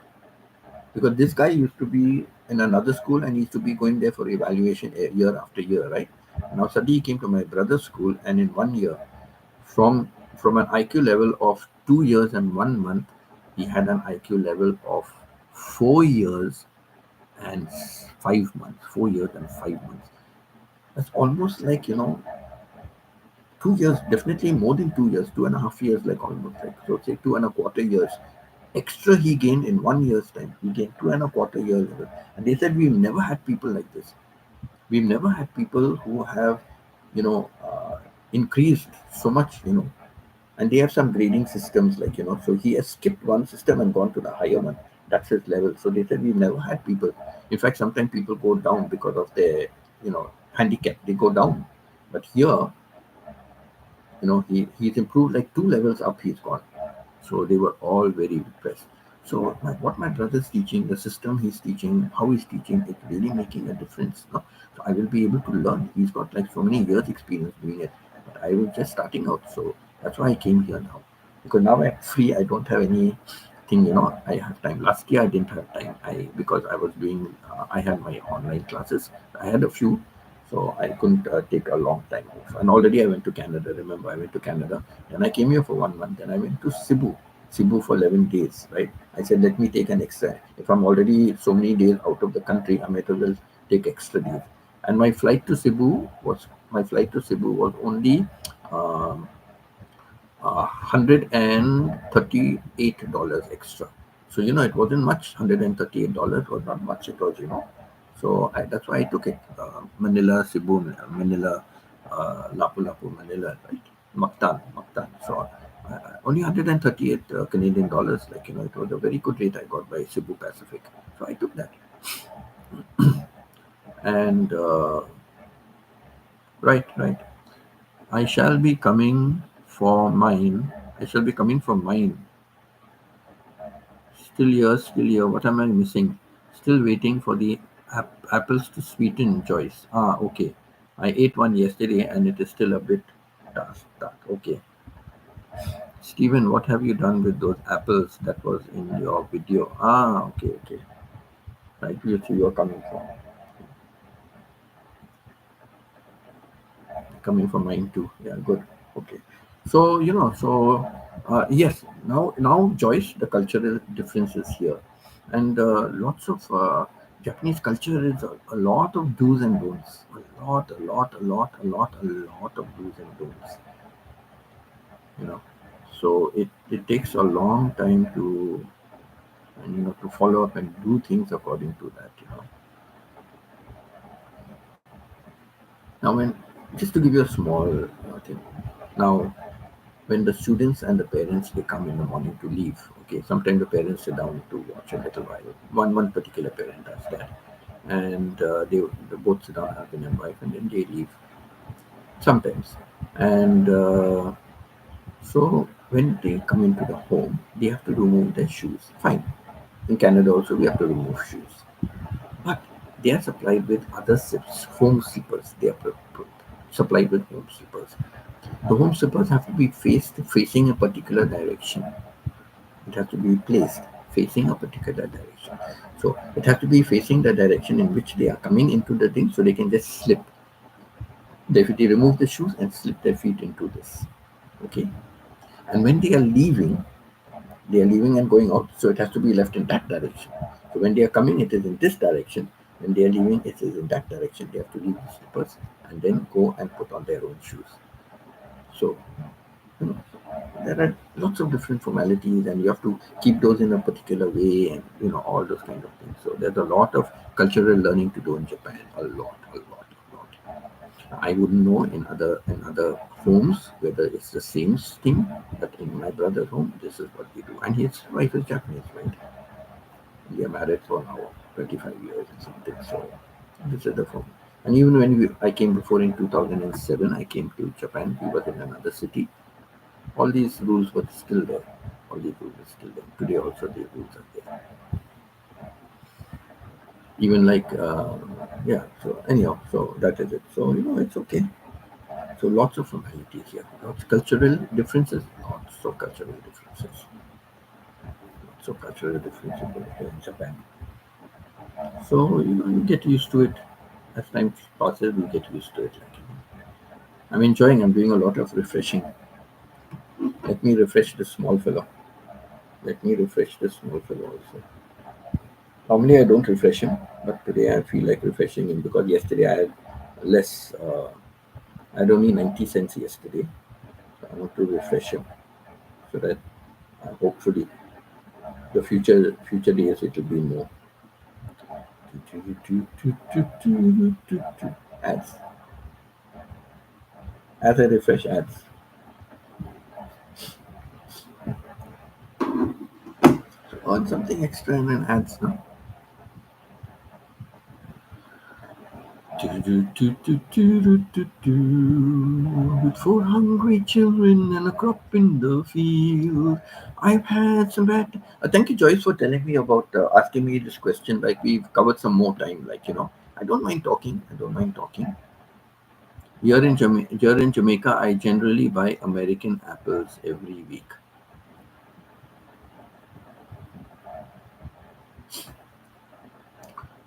A: because this guy used to be in another school and he used to be going there for evaluation year after year, right? Now suddenly he came to my brother's school, and in 1 year, from an IQ level of 2 years and 1 month, he had an IQ level of 4 years and 5 months. 4 years and 5 months. That's almost like 2 years, definitely more than 2 years, 2.5 years, like almost like, so say 2.25 years extra he gained in 1 year's time. He gained 2.25 years. And they said, we've never had people like this. We've never had people who have, increased so much. And they have some grading systems, like, so he has skipped one system and gone to the higher one. That's his level. So they said, we've never had people. In fact, sometimes people go down because of their, handicap. They go down. But here, he's improved like 2 levels up, he's gone. So they were all very impressed. So what my brother's teaching, the system he's teaching, how he's teaching, it's really making a difference. No? So I will be able to learn. He's got like so many years experience doing it. But I was just starting out. So that's why I came here now. Because now I'm free. I don't have anything. I have time. Last year I didn't have time. Because I was doing, I had my online classes. I had a few. So I couldn't take a long time off. And already I went to Canada. Remember, I went to Canada. Then I came here for 1 month. Then I went to Cebu for 11 days, right? I said, let me take an extra. If I'm already so many days out of the country, I might as well take extra days. And my flight to Cebu was only um, $138 extra. So it wasn't much. $138 was not much. It was. So that's why I took it. Manila, Cebu, Manila, Lapu-Lapu, Manila, right? Mactan. So only 138 Canadian dollars. It was a very good rate I got by Cebu Pacific. So I took that. And right. I shall be coming for mine. I shall be coming for mine. Still here. What am I missing? Still waiting for the apples to sweeten, Joyce. Okay. I ate one yesterday and it is still a bit dark. Okay. Stephen, what have you done with those apples that was in your video? Okay. Right, you see you're coming from. Coming from mine too. Yeah, good. Okay. So, yes, now, Joyce, the cultural differences here. And lots of Japanese culture is a lot of do's and don'ts. A lot of do's and don'ts. You know, so it takes a long time to, to follow up and do things according to that. Now, just to give you a small thing. Now, when the students and the parents they come in the morning to leave, okay, sometimes the parents sit down to watch a little while. One particular parent does that, and they both sit down, husband and wife, and then they leave sometimes. And so when they come into the home, they have to remove their shoes. Fine. In Canada also we have to remove shoes, but they are supplied with other home slippers. They are supplied with home slippers. The home slippers have to be facing a particular direction. It has to be placed facing a particular direction. So it has to be facing the direction in which they are coming into the thing, so they can just slip. They remove the shoes and slip their feet into this. Okay. And when they are leaving and going out, so it has to be left in that direction. So when they are coming, it is in this direction. When they are leaving, it is in that direction. They have to leave the slippers and then go and put on their own shoes. So you know, there are lots of different formalities, and you have to keep those in a particular way, and all those kind of things. So there's a lot of cultural learning to do in Japan. A lot. I wouldn't know in other homes whether it's the same thing, but in my brother's home, this is what we do. And his wife is Japanese, right? We are married for now 25 years or something. So this is the form. And even when I came before in 2007, I came to Japan. We were in another city. All these rules were still there. All these rules are still there. Today also these rules are there. Even yeah. So anyhow, so that is it. So it's okay. So lots of formalities here. Lots of cultural differences. Lots of cultural differences. Lots of cultural differences here in Japan. So you get used to it. As time passes, you get used to it. I'm enjoying. I'm doing a lot of refreshing. Let me refresh this small fellow. Also. Normally, I don't refresh him, but today I feel like refreshing him because yesterday I had less. I had only 90 cents yesterday. So I want to refresh him so that hopefully the future days it will be more. Ads. As I refresh ads. On something extra and then ads now. With four hungry children and a crop in the field, I've had some bad. Thank you, Joyce, for telling me about asking me this question. Like we've covered some more time. I don't mind talking. Here in Jamaica, I generally buy American apples every week.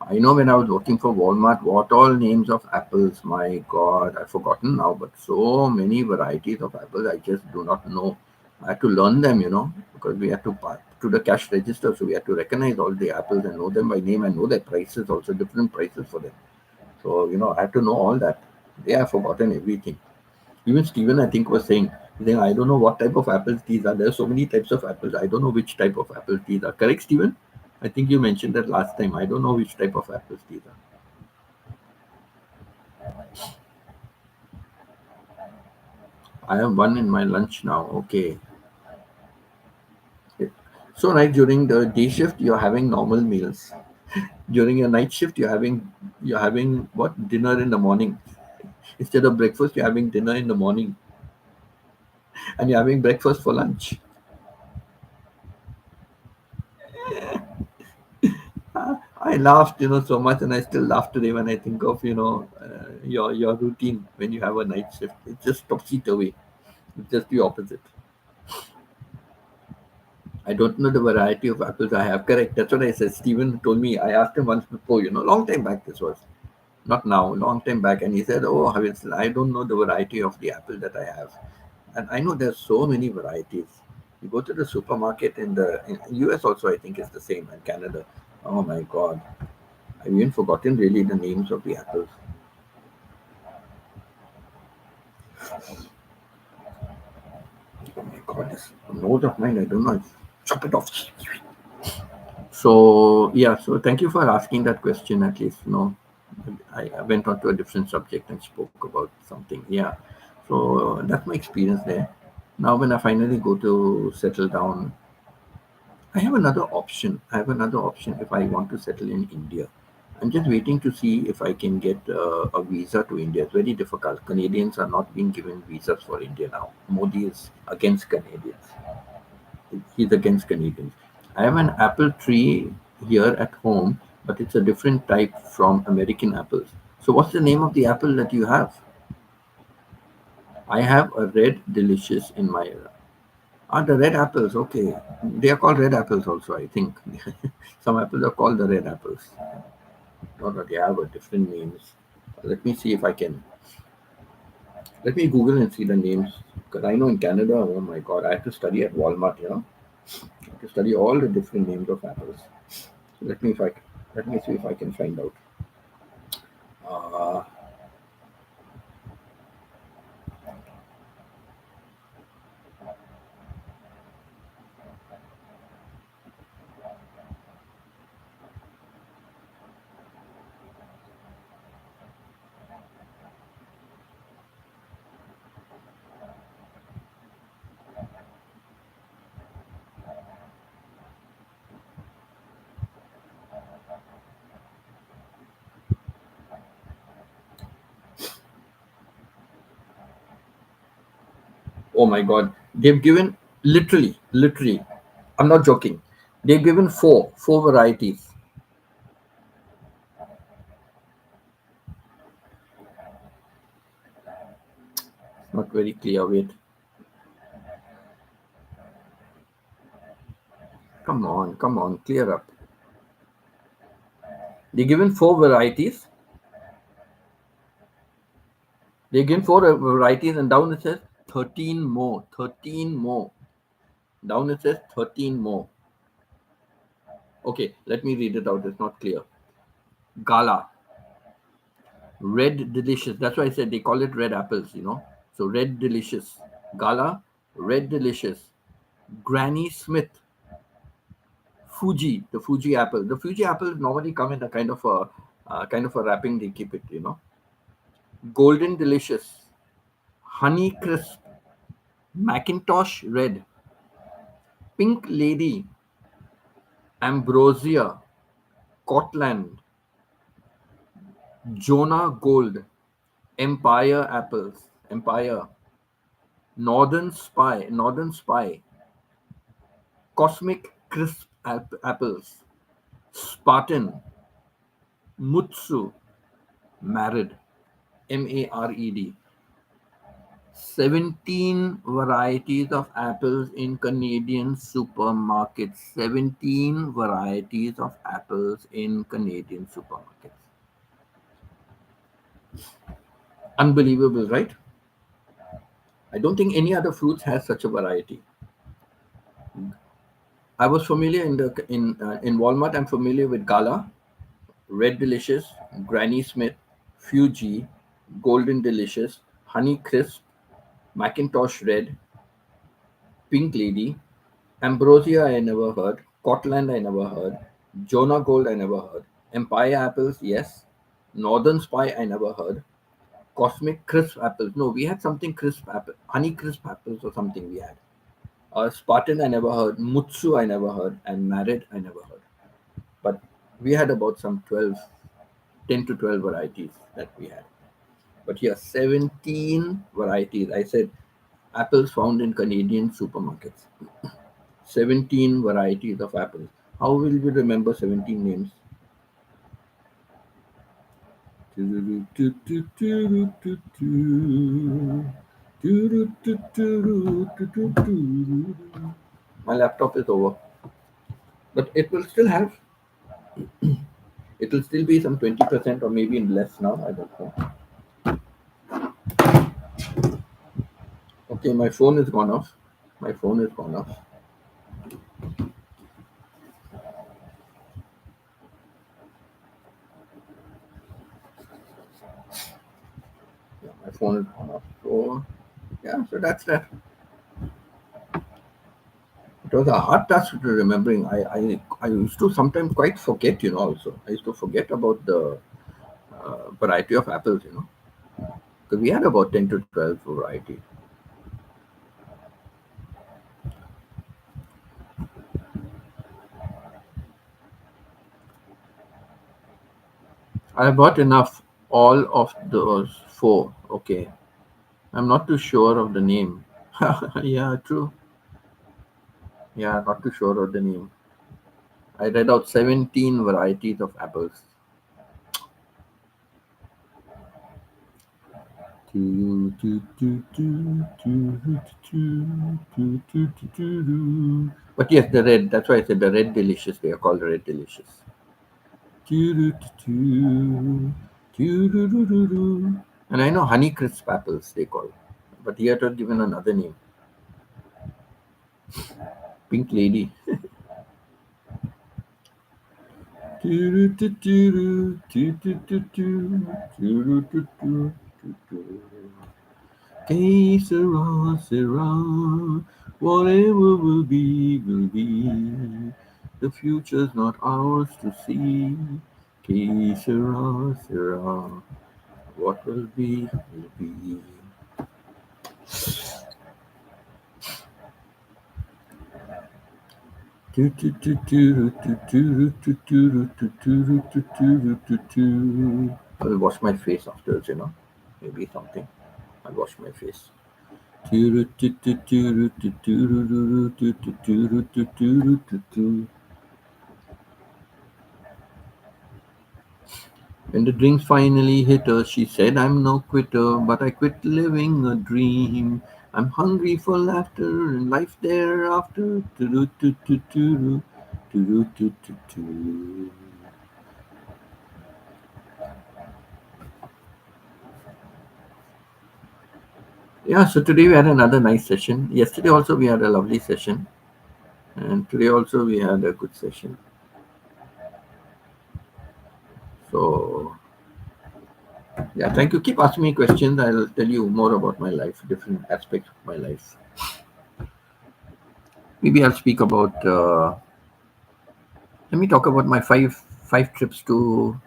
A: I know when I was working for Walmart, what all names of apples. My God, I've forgotten now, but so many varieties of apples, I just do not know. I had to learn them, because we had to pass to the cash register, so we had to recognize all the apples and know them by name and know their prices, also different prices for them. So, I had to know all that. They have forgotten everything. Even Stephen, I think, was saying Then I don't know what type of apples these are. There are so many types of apples. I don't know which type of apples these are. Correct, Stephen? I think you mentioned that last time. I don't know which type of apples these are. I have one in my lunch now. Okay. So, right, during the day shift, you're having normal meals. During your night shift, you're having what, dinner in the morning. Instead of breakfast, you're having dinner in the morning, and you're having breakfast for lunch. I laughed, so much, and I still laugh today when I think of, your routine when you have a night shift. It's just topsy away. It's just the opposite. I don't know the variety of apples I have. Correct. That's what I said. Stephen told me. I asked him once before, long time back. This was not now, long time back, and he said, "Oh, Winston, I don't know the variety of the apple that I have." And I know there's so many varieties. You go to the supermarket in US also, I think it's the same, and Canada. Oh my God, I've even forgotten really the names of the apples. Oh my God, this nose of mine, I don't know. Chop it off. So yeah, so thank you for asking that question. At least, I went on to a different subject and spoke about something. Yeah, so that's my experience there. Now, when I finally go to settle down, I have another option. I have another option if I want to settle in India. I'm just waiting to see if I can get a visa to India. It's very difficult. Canadians are not being given visas for India now. Modi is against Canadians. He's against Canadians. I have an apple tree here at home, but it's a different type from American apples. So, what's the name of the apple that you have? I have a red delicious in my. Ah, the red apples. Okay, they are called red apples also. I think some apples are called the red apples. No, no, they have a different names. Let me see if I can. Let me Google and see the names. Because I know in Canada, oh my God, I had to study at Walmart. I had to study all the different names of apples. So let me see if I can find out. Uh, oh my God, they've given literally. I'm not joking. They've given four varieties. Not very clear. Wait, come on, clear up. They're given four varieties. They're given four varieties, and down it says 13 more. 13 more. Down it says 13 more. Okay, let me read it out. It's not clear. Gala, red delicious. That's why I said they call it red apples. So red delicious. Gala, red delicious. Granny Smith, Fuji, the Fuji apple. The Fuji apples normally come in a kind of a wrapping. They keep it. Golden delicious, honey crisp, Macintosh red, pink lady, ambrosia, Scotland, Jonah Gold, Empire apples, Empire, Northern Spy, Cosmic Crisp apples, Spartan, Mutsu, Married, Mared. 17 varieties of apples in Canadian supermarkets. 17 varieties of apples in Canadian supermarkets. Unbelievable, right? I don't think any other fruits has such a variety. I was familiar in Walmart. I'm familiar with Gala, Red Delicious, Granny Smith, Fuji, Golden Delicious, Honey Crisp, Macintosh Red, Pink Lady, Ambrosia I never heard, Scotland I never heard, Jonah Gold I never heard, Empire Apples, yes, Northern Spy I never heard, Cosmic Crisp Apples. No, we had something crisp apple, honey crisp apples or something we had. Spartan I never heard, Mutsu I never heard, and Married I never heard. But we had about some 12, 10 to 12 varieties that we had. But here, 17 varieties. I said apples found in Canadian supermarkets. 17 varieties of apples. How will we remember 17 names? My laptop is over. But it will still have, it will still be some 20% or maybe less now. I don't know. Okay, my phone is gone off. My phone is gone off. Yeah, my phone is gone off. So, yeah, so that's that. It was a hard task to remembering. I used to sometimes quite forget, also. I used to forget about the variety of apples, Because we had about 10 to 12 varieties. I bought enough, all of those four. Okay. I'm not too sure of the name. Yeah, true. Yeah, not too sure of the name. I read out 17 varieties of apples. But yes, the red, that's why I said the red delicious. They are called red delicious. And I know honey crisp apples they call. But here it was given another name. Pink Lady. Que sera, sera, whatever will be, will be. The future's not ours to see. Que sera, sera, what will be, will be. I will wash my face afterwards, maybe something. I'll wash my face. When the drinks finally hit her, she said, I'm no quitter, but I quit living a dream. I'm hungry for laughter and life thereafter. Yeah, so today we had another nice session. Yesterday also we had a lovely session. And today also we had a good session. So, yeah, thank you. Keep asking me questions. I'll tell you more about my life, different aspects of my life. Maybe I'll speak about. Let me talk about my five trips to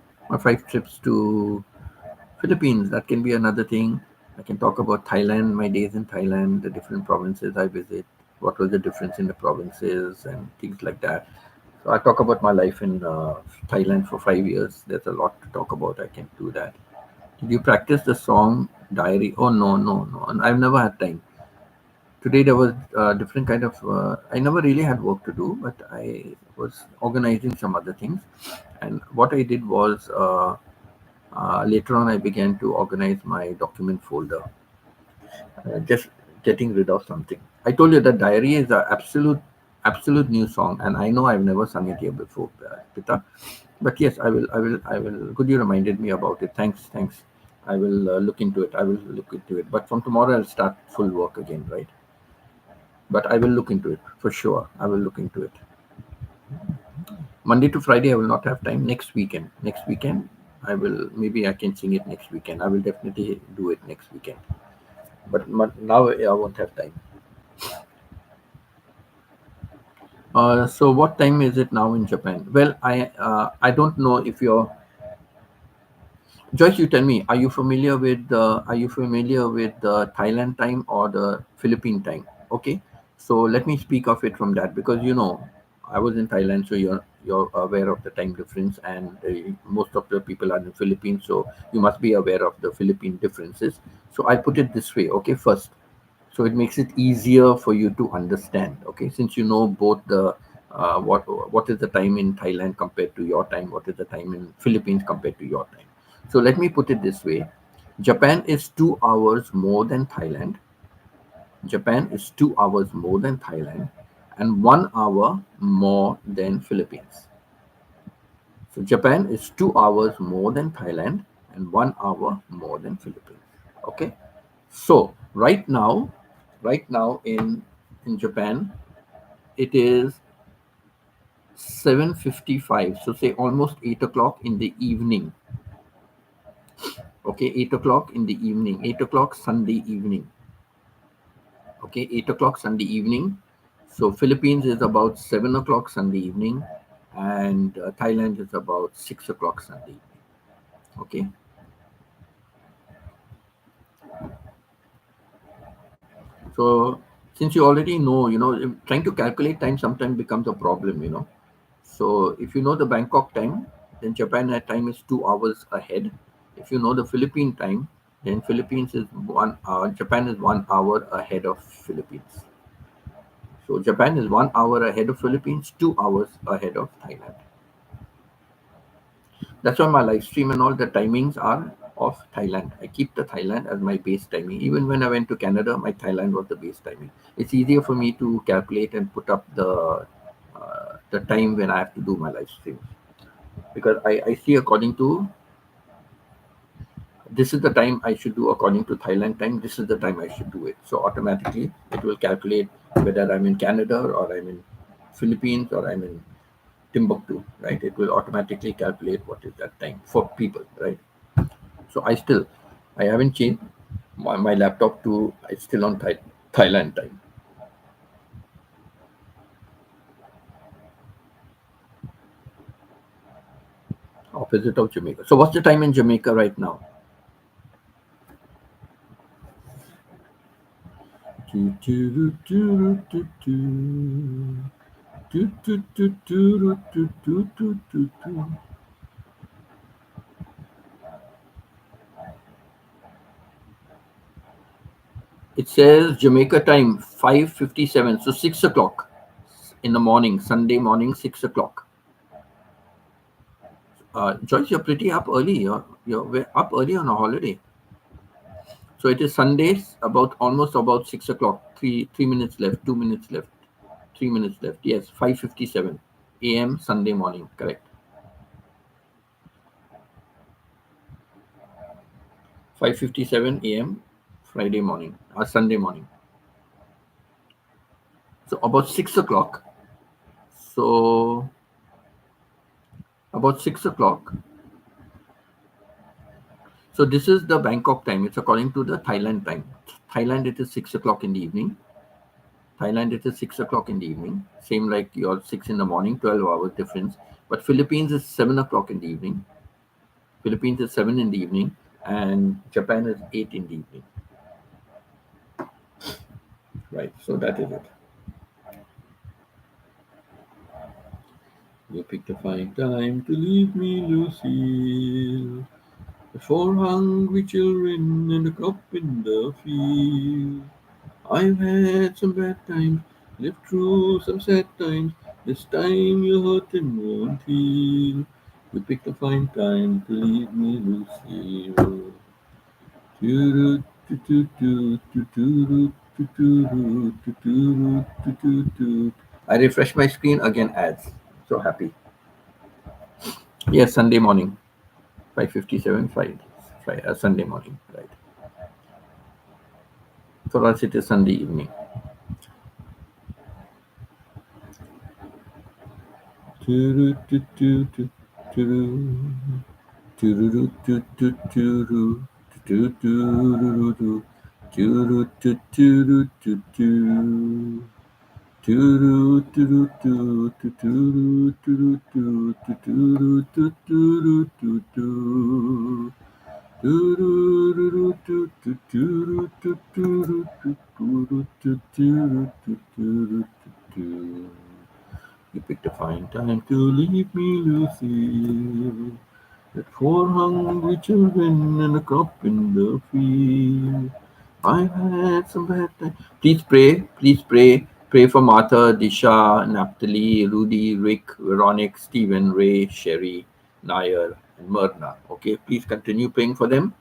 A: Philippines. That can be another thing. I can talk about Thailand, my days in Thailand, the different provinces I visit, what was the difference in the provinces, and things like that. So I talk about my life in Thailand for 5 years. There's a lot to talk about. I can do that. Did you practice the song Diary? Oh no, no, no. And I've never had time. Today there was different kind of. I never really had work to do, but I was organizing some other things. And what I did was later on I began to organize my document folder, just getting rid of something. I told you that Diary is an absolute new song, and I know I've never sung it here before, Pita. But yes, I will. Good, you reminded me about it. Thanks. I will look into it. I will look into it. But from tomorrow, I'll start full work again, right? But I will look into it for sure. I will look into it. Monday to Friday, I will not have time. Next weekend, I will. Maybe I can sing it next weekend. I will definitely do it next weekend. But now I won't have time. So what time is it now in Japan? Well, I don't know if you're Joyce. You tell me. Are you familiar with the Thailand time or the Philippine time? Okay. So let me speak of it from that, because I was in Thailand, so you're aware of the time difference, and most of the people are in the Philippines, so you must be aware of the Philippine differences. So I put it this way. Okay, first, so it makes it easier for you to understand. Okay, since you know both the what is the time in Thailand compared to your time, what is the time in Philippines compared to your time. So let me put it this way. Japan is 2 hours more than Thailand. Japan is 2 hours more than Thailand, and 1 hour more than Philippines. So Japan is 2 hours more than Thailand and 1 hour more than Philippines. Okay. So right now in Japan, it is 7:55. So say almost 8 o'clock in the evening. Okay, 8 o'clock in the evening, 8 o'clock Sunday evening. Okay, 8 o'clock Sunday evening. So Philippines is about 7 o'clock Sunday evening, and Thailand is about 6 o'clock Sunday evening. Okay. So since you already know, trying to calculate time sometimes becomes a problem. So if you know the Bangkok time, then Japan at time is 2 hours ahead. If you know the Philippine time, then Philippines is 1 hour. Japan is 1 hour ahead of Philippines. So Japan is 1 hour ahead of Philippines, 2 hours ahead of Thailand. That's why my live stream and all the timings are of Thailand. I keep the Thailand as my base timing. Even when I went to Canada, my Thailand was the base timing. It's easier for me to calculate and put up the time when I have to do my live streams, because I see according to this is the time I should do according to Thailand time. This is the time I should do it. So automatically it will calculate whether I'm in Canada or I'm in Philippines or I'm in Timbuktu, right? It will automatically calculate what is that time for people, right? So I haven't changed my laptop to, it's still on Thailand time, opposite of Jamaica. So what's the time in Jamaica right now? Do, do, do, do, do, do, do, do, do, do, do, do, do, do. It says Jamaica time 5:57, so 6 o'clock in the morning, Sunday morning, 6 o'clock. Joyce, you're pretty up early. You're up early on a holiday. So it is Sundays, about almost about 6 o'clock. 3 minutes left. 2 minutes left. 3 minutes left. Yes, 5:57 a.m. Sunday morning. Correct. 5:57 a.m. Friday morning or Sunday morning. So about 6 o'clock. So about 6 o'clock. So this is the Bangkok time. It's according to the Thailand time. Thailand, it is 6 o'clock in the evening. Thailand, it is 6 o'clock in the evening. Same like your 6 in the morning, 12 hours difference. But Philippines is 7 o'clock in the evening. Philippines is 7 in the evening, and Japan is 8 in the evening. Right. So that is it. You picked a fine time to leave me, Lucille. Before hungry children and a crop in the field. I've had some bad times, lived through some sad times. This time your hurting won't heal. You picked a fine time to leave me, Lucille. Doo-doo, doo-doo-doo, doo-doo-doo, doo-doo-doo, doo-doo-doo, doo-doo-doo. I refresh my screen, again ads. So happy. Yes, Sunday morning, 5:57, Friday, Sunday morning, right? For us, it is Sunday evening. Doo-doo-doo-doo-doo, doo-doo. Doo-doo-doo-doo-doo-doo. Doo-doo-doo-doo-doo. Doo-doo-doo-doo-doo-doo. You picked a fine time to leave me, Lucy. With four hungry children and a crop in the field. I've had some bad times. Please pray. Please pray. Pray for Martha, Disha, Naphtali, Rudy, Rick, Veronic, Stephen, Ray, Sherry, Nair, and Myrna. Okay, please continue praying for them.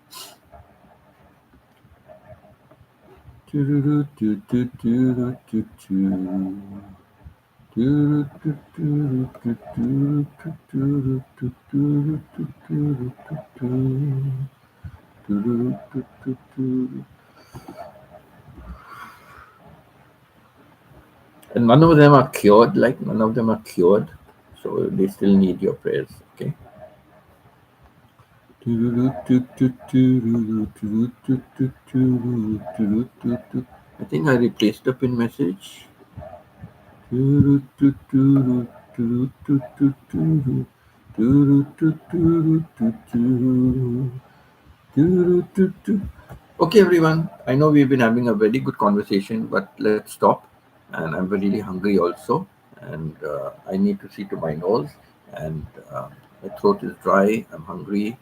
A: And none of them are cured, like none of them are cured. So they still need your prayers, okay? I think I replaced the pin message. Okay, everyone. I know we've been having a very good conversation, but let's stop. And I'm really hungry also, and I need to see to my nose, and my throat is dry. I'm hungry.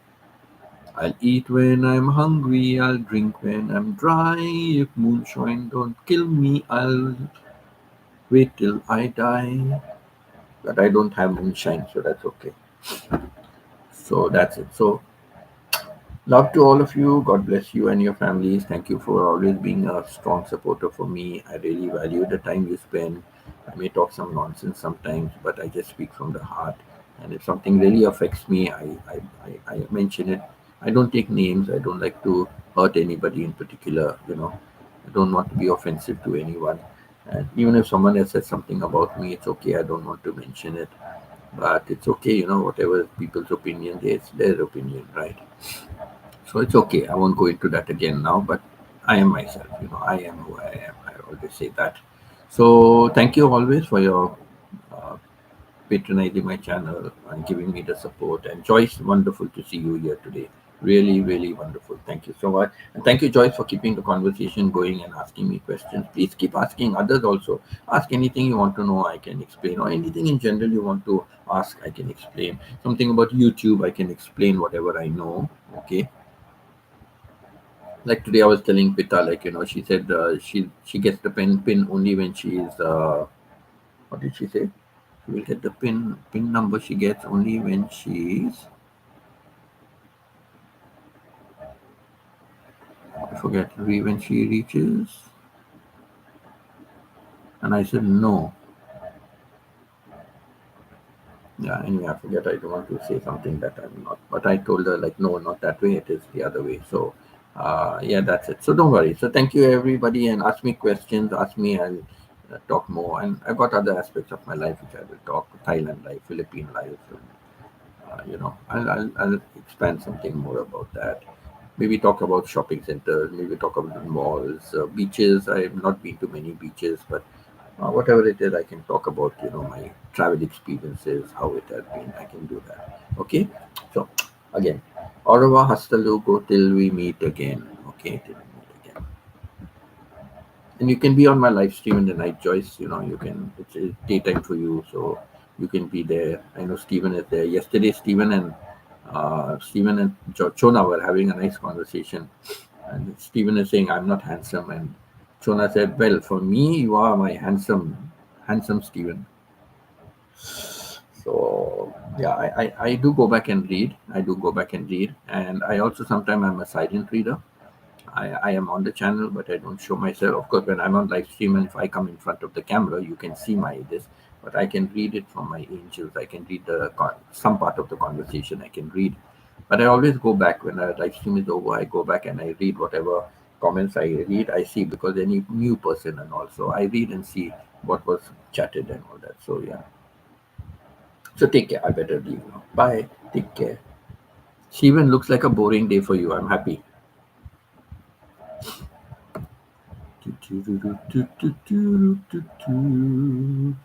A: I'll eat when I'm hungry. I'll drink when I'm dry. If moonshine don't kill me, I'll wait till I die. But I don't have moonshine, so that's okay. So that's it. So love to all of you. God bless you and your families. Thank you for always being a strong supporter for me. I really value the time you spend. I may talk some nonsense sometimes, but I just speak from the heart. And if something really affects me, I mention it. I don't take names. I don't like to hurt anybody in particular. I don't want to be offensive to anyone. And even if someone has said something about me, it's okay. I don't want to mention it. But it's okay, whatever people's opinion is, their opinion, right? So it's okay. I won't go into that again now, but I am myself. I am who I am. I always say that. So thank you always for your uh, patronizing my channel and giving me the support. And Joyce, wonderful to see you here today. Really, really wonderful. Thank you so much. And thank you, Joyce, for keeping the conversation going and asking me questions. Please keep asking others also. Ask anything you want to know, I can explain. Or anything in general you want to ask, I can explain. Something about YouTube, I can explain whatever I know. Okay. Like today I was telling Pita, like, she said she gets the pin only when she is what did she say? She will get the pin number she gets only when she's, I forget, when she reaches, and I said no. Yeah, anyway, I forget. I don't want to say something that I'm not, but I told her, like, no, not that way, it is the other way. So yeah, that's it. So don't worry. So thank you everybody, and ask me questions, ask me, I'll talk more. And I've got other aspects of my life which I will talk: Thailand life, Philippine life, and, I'll expand something more about that. Maybe talk about shopping centers, maybe talk about malls, beaches. I've not been to many beaches, but whatever it is, I can talk about, my travel experiences, how it has been. I can do that. Okay. So again, au revoir, hasta luego, till we meet again. Okay, till we meet again. And you can be on my live stream in the night, Joyce. You can. It's daytime for you, so you can be there. I know Stephen is there. Yesterday, Stephen and Chona were having a nice conversation, and Stephen is saying, "I'm not handsome," and Chona said, "Well, for me, you are my handsome Stephen." So yeah, I do go back and read. I do go back and read, and I also sometimes I'm a silent reader. I am on the channel, but I don't show myself. Of course, when I'm on live stream and if I come in front of the camera, you can see my this. But I can read it from my angels. I can read some part of the conversation. I can read, but I always go back when a live stream is over. I go back and I read whatever comments I read. I see, because any new person, and also I read and see what was chatted and all that. So yeah. So take care. I better leave now. Bye. Take care. Steven, looks like a boring day for you. I'm happy. Do-do-do-do-do-do-do-do.